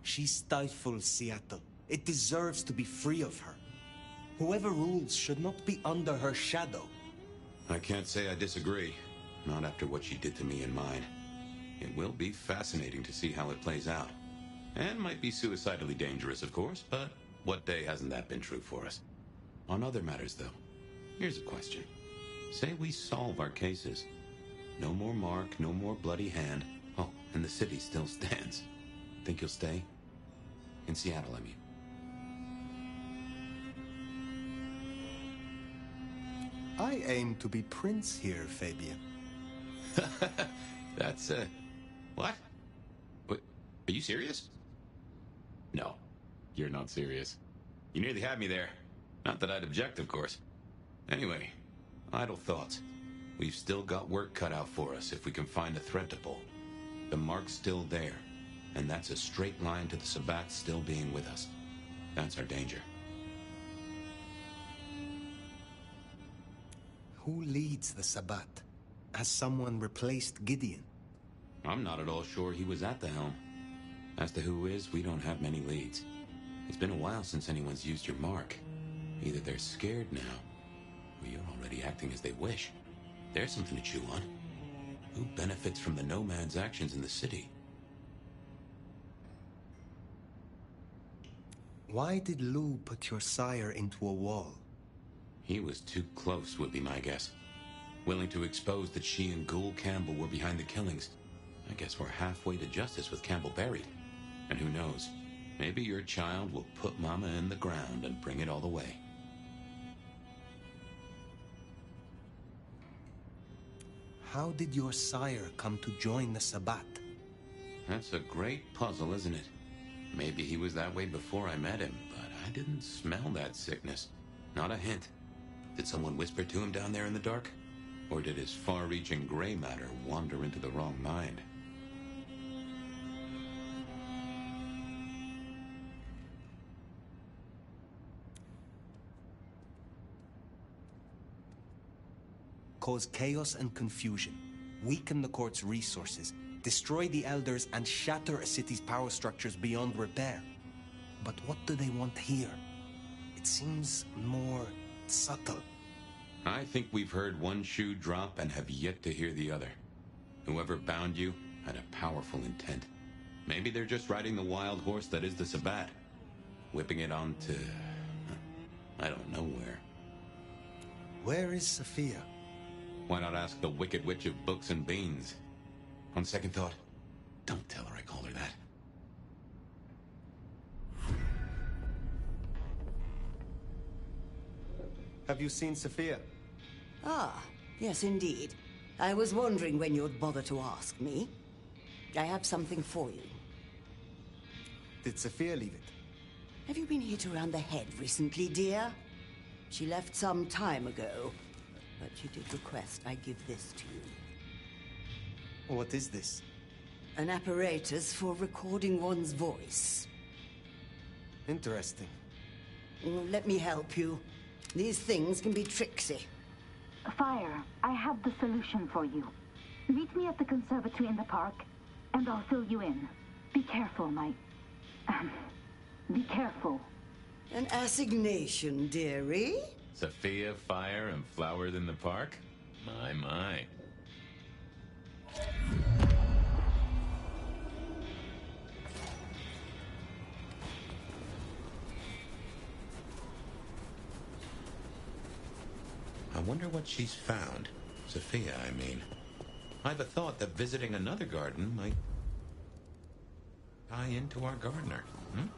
S8: She stifles Seattle. It deserves to be free of her. Whoever rules should not be under her shadow.
S11: I can't say I disagree. Not after what she did to me and mine. It will be fascinating to see how it plays out. And might be suicidally dangerous, of course, but what day hasn't that been true for us? On other matters, though, here's a question. Say we solve our cases. No more Mark, no more bloody hand. Oh, and the city still stands. Think you'll stay? In Seattle, I mean.
S8: I aim to be prince here, Fabian.
S11: That's, what? Are you serious? No, you're not serious. You nearly had me there. Not that I'd object, of course. Anyway, idle thoughts. We've still got work cut out for us if we can find a thread to pull. The mark's still there, and that's a straight line to the Sabbat still being with us. That's our danger.
S8: Who leads the Sabbat? Has someone replaced Gideon?
S11: I'm not at all sure he was at the helm. As to who is, we don't have many leads. It's been a while since anyone's used your mark. Either they're scared now, or you're already acting as they wish. There's something to chew on. Who benefits from the nomad's actions in the city?
S8: Why did Lou put your sire into a wall?
S11: He was too close, would be my guess. Willing to expose that she and Ghoul Campbell were behind the killings. I guess we're halfway to justice with Campbell buried. And who knows, maybe your child will put Mama in the ground and bring it all the way.
S8: How did your sire come to join the Sabbat?
S11: That's a great puzzle, isn't it? Maybe he was that way before I met him, but I didn't smell that sickness. Not a hint. Did someone whisper to him down there in the dark? Or did his far-reaching gray matter wander into the wrong mind?
S8: Cause chaos and confusion, weaken the court's resources, destroy the elders, and shatter a city's power structures beyond repair. But what do they want here? It seems more subtle.
S11: I think we've heard one shoe drop and have yet to hear the other. Whoever bound you had a powerful intent. Maybe they're just riding the wild horse that is the Sabbat. Whipping it onto... I don't know where.
S8: Where is Sophia?
S11: Why not ask the Wicked Witch of Books and Beans? On second thought, don't tell her I called her that.
S8: Have you seen Sophia?
S9: Ah, yes indeed. I was wondering when you'd bother to ask me. I have something for you.
S8: Did Sophia leave it?
S9: Have you been hit around the head recently, dear? She left some time ago, but she did request I give this to you.
S8: What is this?
S9: An apparatus for recording one's voice.
S8: Interesting.
S9: Let me help you. These things can be tricksy.
S10: Fire, I have the solution for you. Meet me at the conservatory in the park, and I'll fill you in. Be careful, be careful.
S9: An assignation, dearie?
S11: Sophia, fire, and flowers in the park? My. I wonder what she's found. Sophia, I mean. I've a thought that visiting another garden might...
S1: tie into our gardener. Hmm?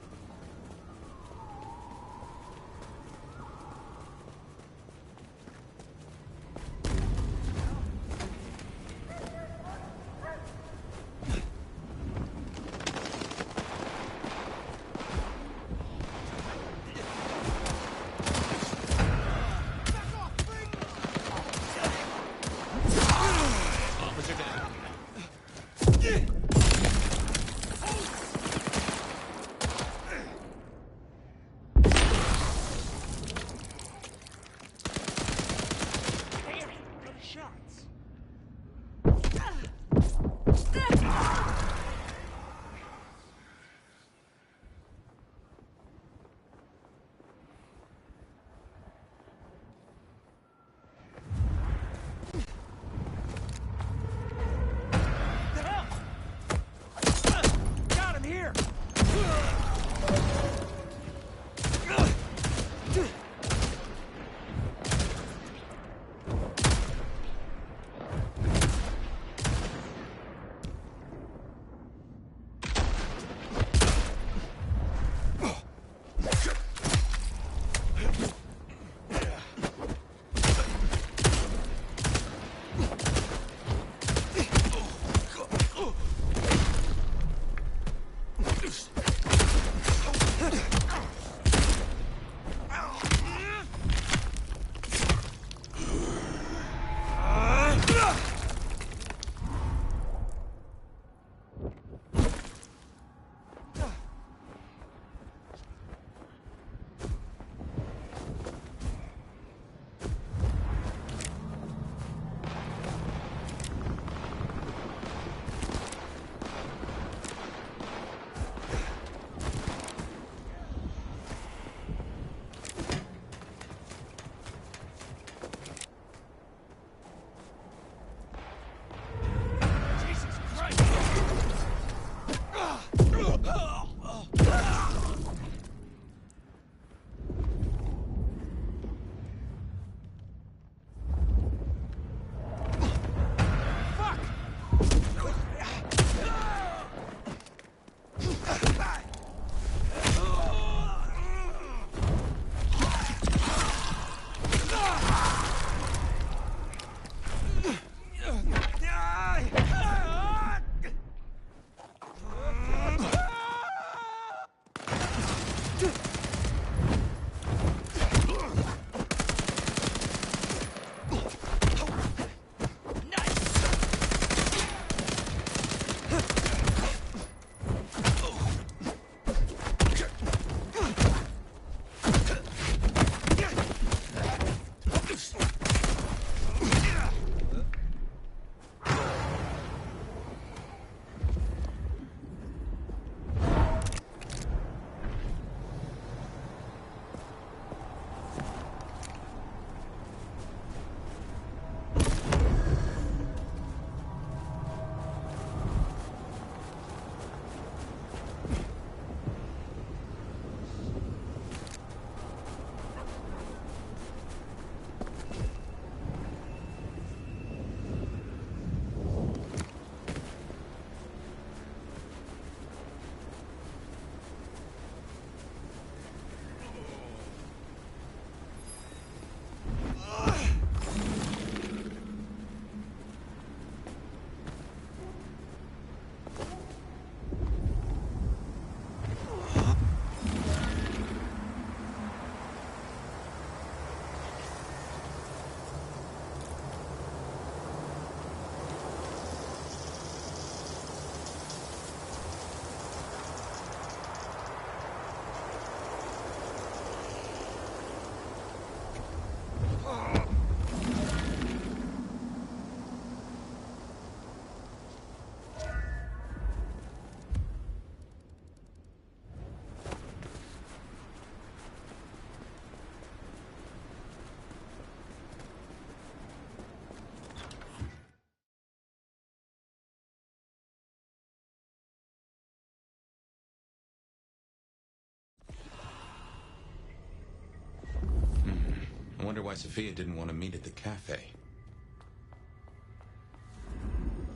S1: I wonder why Sophia didn't want to meet at the cafe.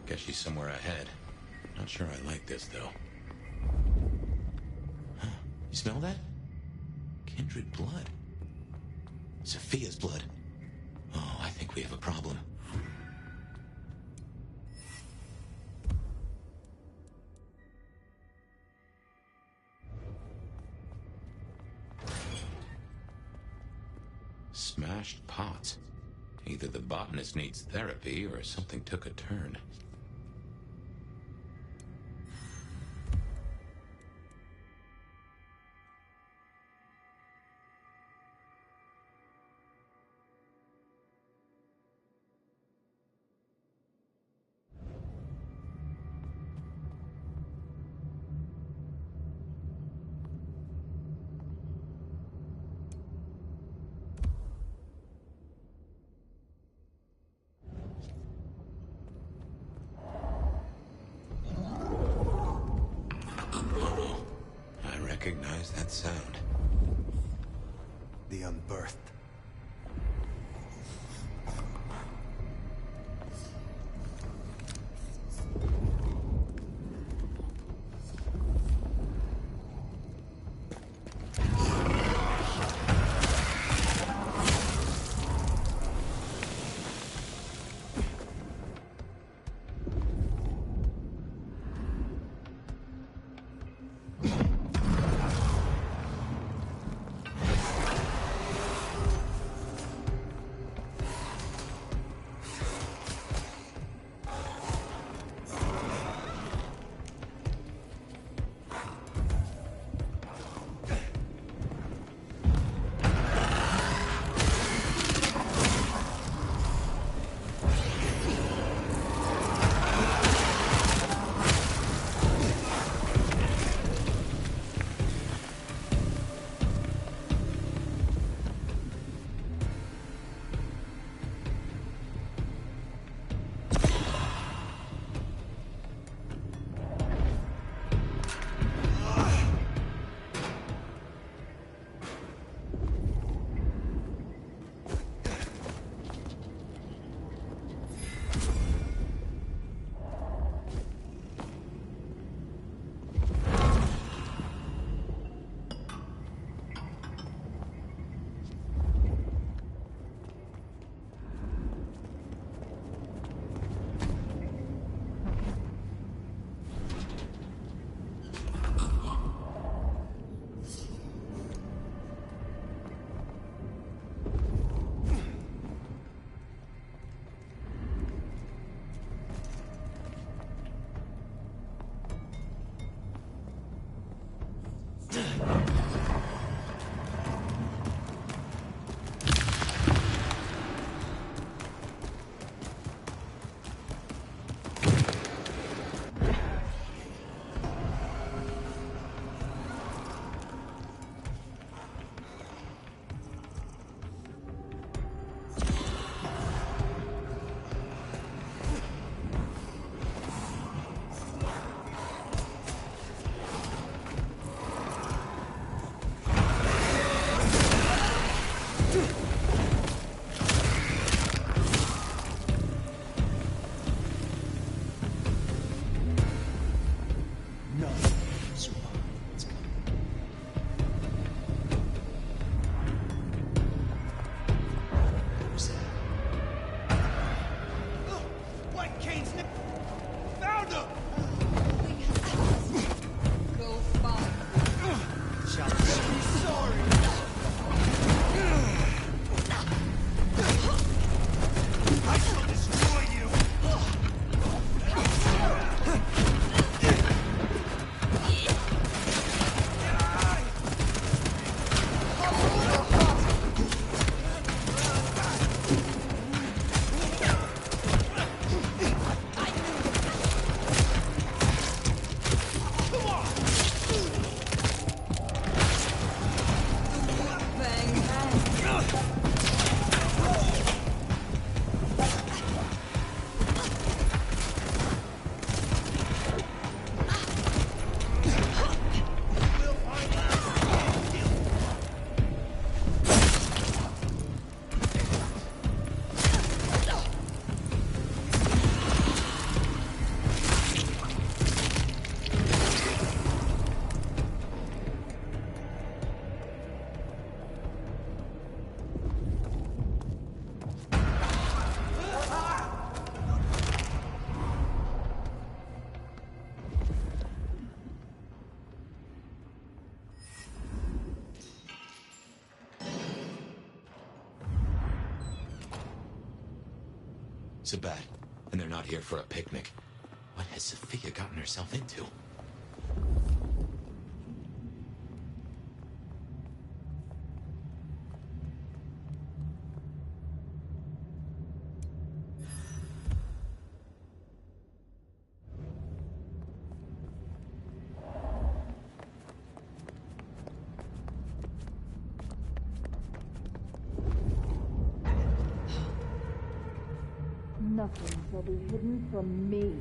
S1: Guess she's somewhere ahead. Not sure I like this, though. smell that? Kindred blood. Sophia's blood. Oh, I think we have a problem. Smashed pots. Either the botanist needs therapy or something took a turn. I recognize that sound.
S19: The unbirthed.
S1: So bad. And they're not here for a picnic. What has Sophia gotten herself into?
S10: Nothing shall be hidden from me.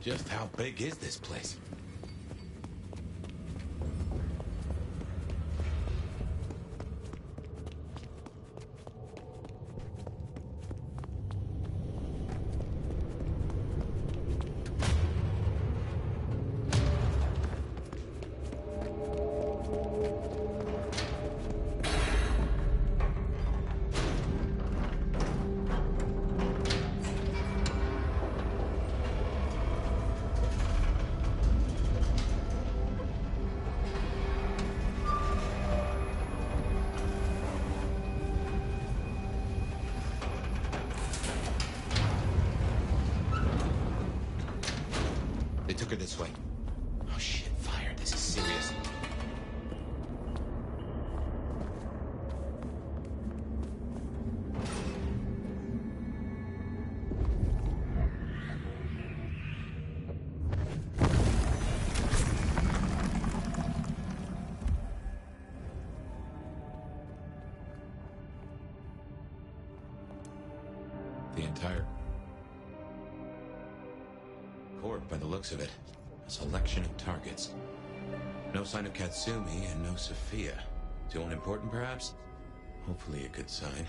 S1: Just how big is this place? They took her this way. Oh shit, fire. This is serious. entire court by the looks of it. A selection of targets. No sign of Katsumi and no Sophia. Too unimportant, perhaps? Hopefully a good sign.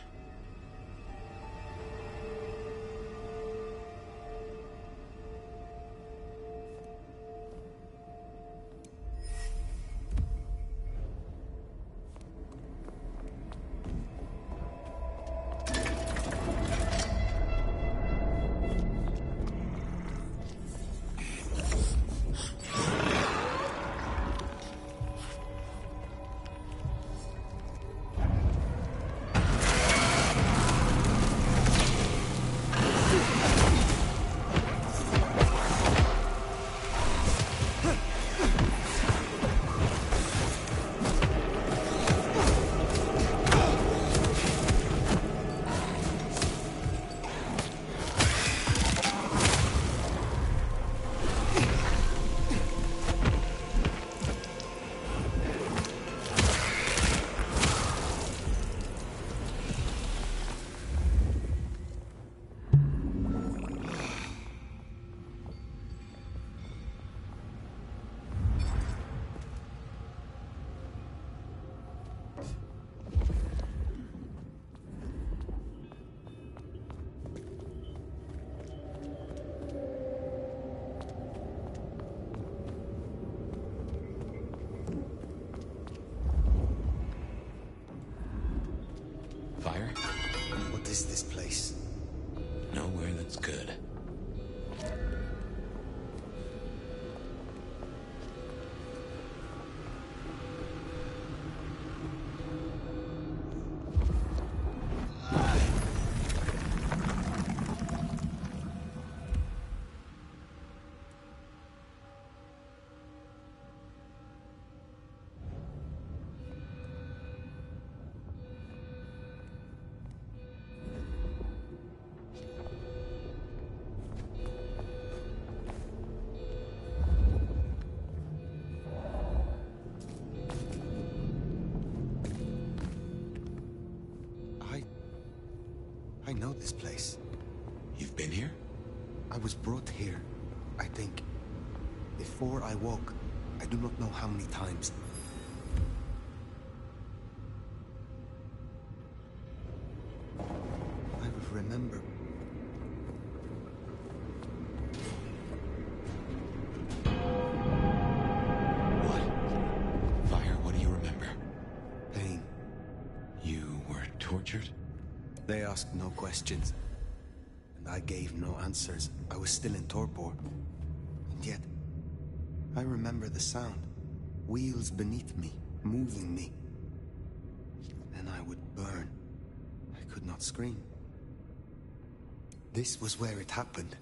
S1: Fire?
S19: What is this place?
S1: Nowhere that's good.
S19: I know this place.
S1: You've been here?
S19: I was brought here, I think. Before I woke, I do not know how many times. I will remember.
S1: What? Fire, what do you remember?
S19: Pain.
S1: You were tortured?
S19: They asked no questions, and I gave no answers. I was still in torpor. And yet, I remember the sound. Wheels beneath me, moving me. Then I would burn. I could not scream. This was where it happened.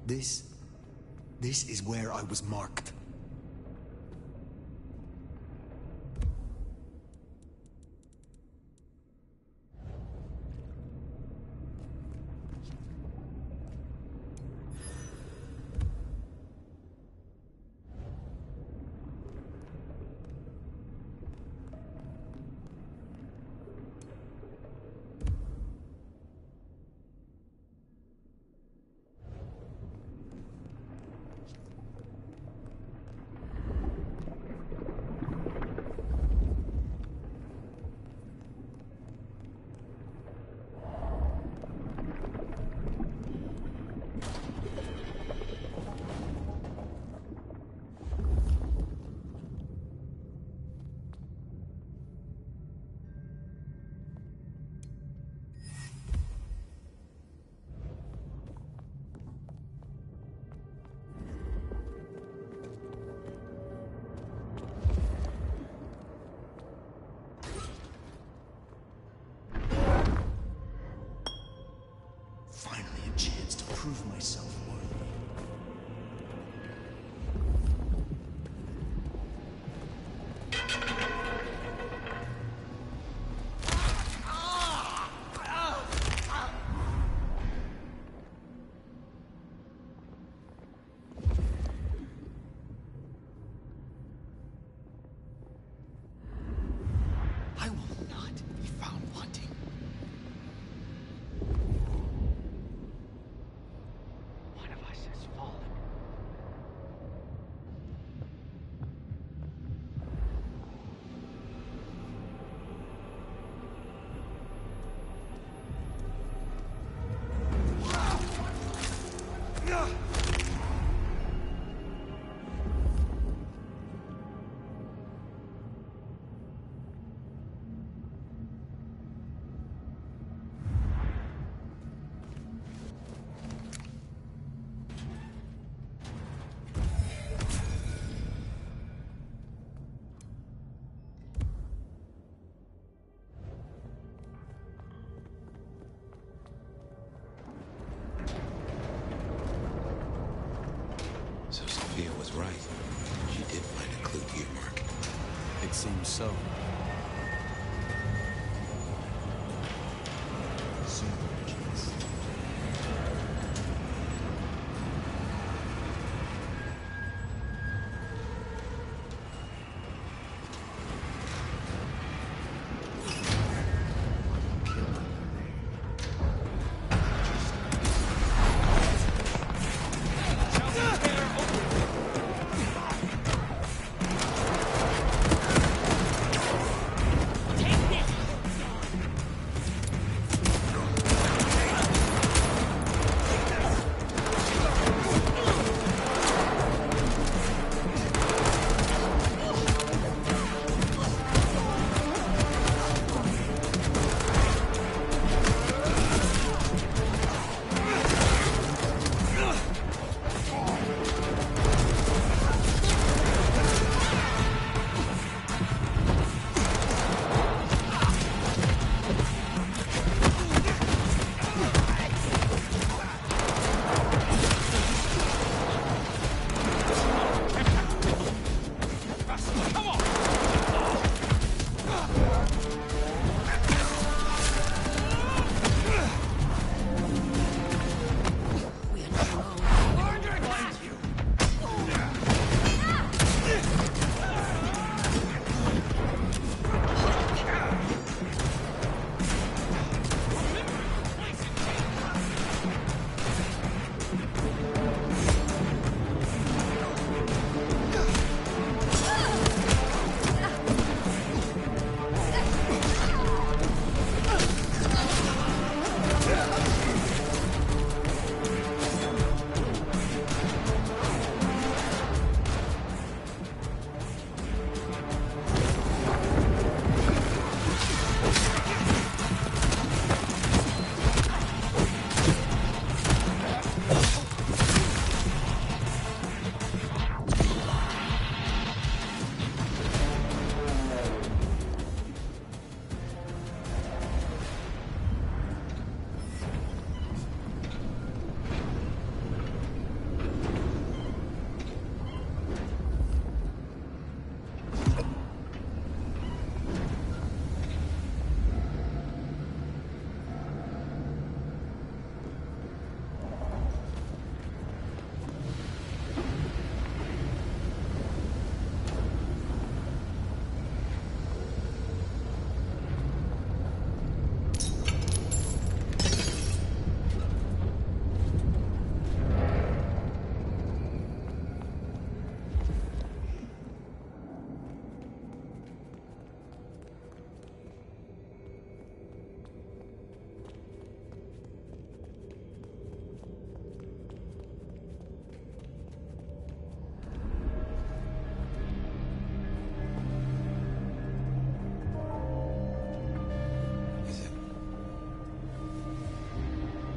S19: This is where I was marked.
S1: right. She did find a clue to your mark.
S7: It seems so.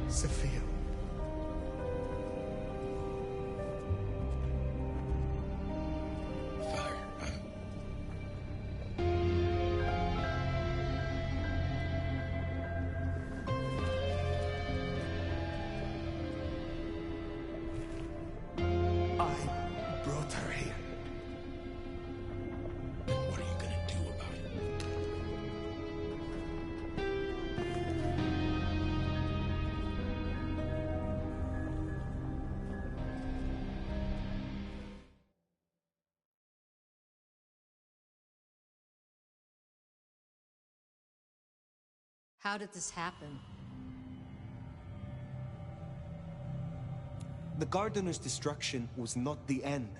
S22: Sophia. I brought her here.
S1: What are you gonna do about it?
S21: How did this happen?
S19: The Gardener's destruction was not the end.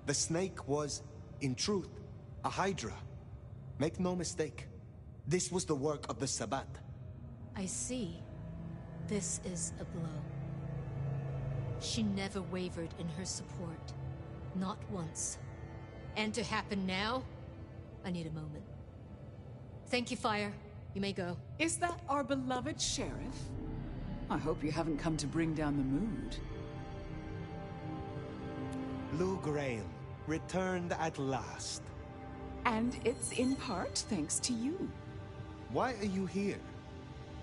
S19: The snake was, in truth, a hydra. Make no mistake. This was the work of the Sabbat.
S21: I see. This is a blow. She never wavered in her support. Not once. And to happen now? I need a moment. Thank you, Fire. You may go.
S18: Is that our beloved sheriff? I hope you haven't come to bring down the mood.
S19: Lou Graham, returned at last.
S18: And it's in part thanks to you.
S19: Why are you here?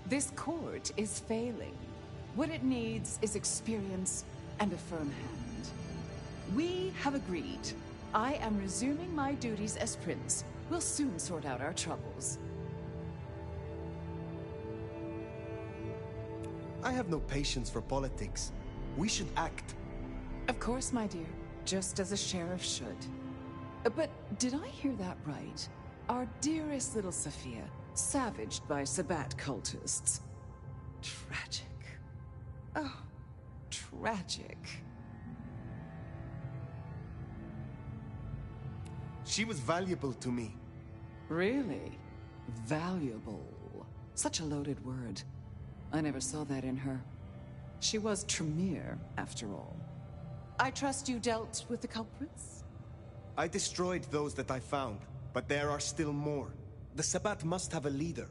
S18: This court is failing. What it needs is experience and a firm hand. We have agreed. I am resuming my duties as prince. We'll soon sort out our troubles.
S8: I have no patience for politics. We should act.
S18: Of course, my dear. Just as a sheriff should. But did I hear that right? Our dearest little Sophia, savaged by Sabbat cultists. Tragic. Oh, tragic.
S8: She was valuable to me.
S18: Really? Valuable. Such a loaded word. I never saw that in her. She was Tremere, after all. I trust you dealt with the culprits?
S8: I destroyed those that I found, but there are still more. The Sabbat must have a leader.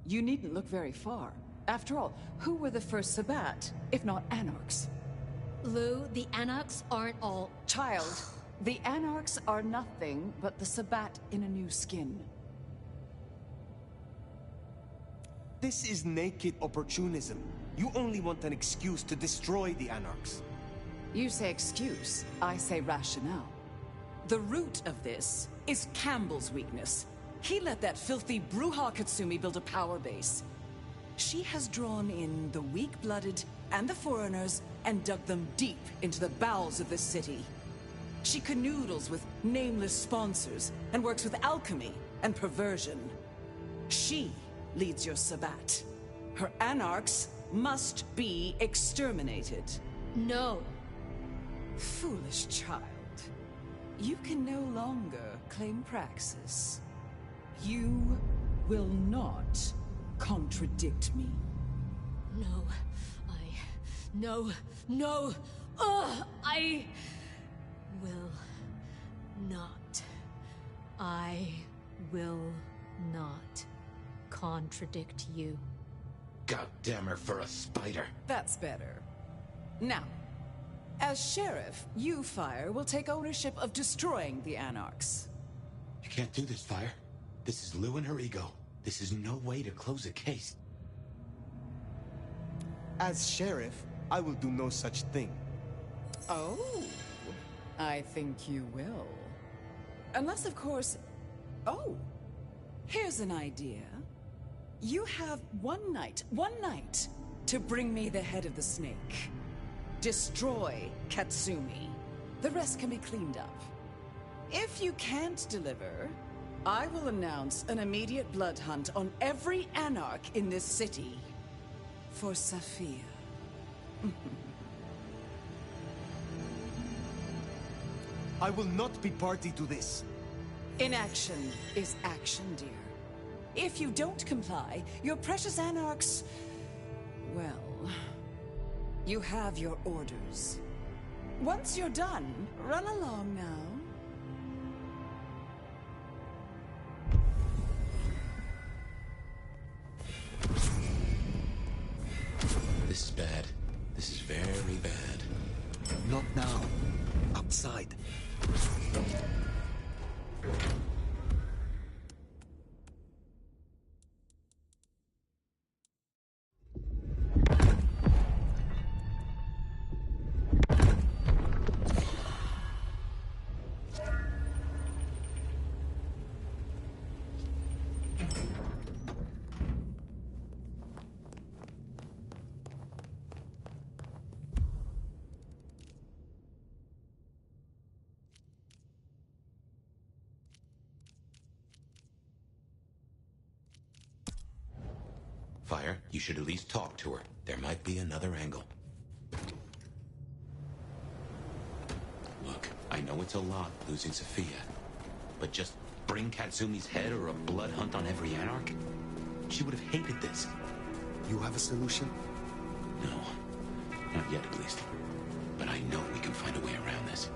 S18: You needn't look very far. After all, who were the first Sabbat, if not Anarchs?
S21: Lou, the Anarchs aren't all...
S18: Child, the Anarchs are nothing but the Sabbat in a new skin.
S8: This is naked opportunism. You only want an excuse to destroy the Anarchs.
S18: You say excuse, I say rationale. The root of this is Campbell's weakness. He let that filthy Bruja Katsumi build a power base. She has drawn in the weak-blooded and the foreigners and dug them deep into the bowels of this city. She canoodles with nameless sponsors and works with alchemy and perversion. She leads your Sabbat. Her Anarchs must be exterminated.
S21: No.
S18: Foolish child. You can no longer claim praxis. You will not contradict me.
S21: No. No. I will not. I will not contradict you.
S1: God damn her for a spider.
S18: That's better. Now, as sheriff, you, Fire, will take ownership of destroying the Anarchs.
S1: You can't do this, Fire. This is Lou and her ego. This is no way to close a case.
S8: As sheriff, I will do no such thing.
S18: Oh, I think you will. Unless, of course... Oh, here's an idea. You have one night, to bring me the head of the snake. Destroy Katsumi. The rest can be cleaned up. If you can't deliver, I will announce an immediate blood hunt on every Anarch in this city. For Sophia.
S8: I will not be party to this.
S18: Inaction is action, dear. If you don't comply, your precious Anarchs... well... you have your orders. Once you're done, run along now.
S1: This is bad. This is very bad.
S19: Not now. Outside.
S1: Fire, you should at least talk to her. There might be another angle. Look, I know it's a lot losing Sophia, but just bring Katsumi's head or a blood hunt on every Anarch? She would have hated this.
S19: You have a solution?
S1: No, not yet at least. But I know we can find a way around this.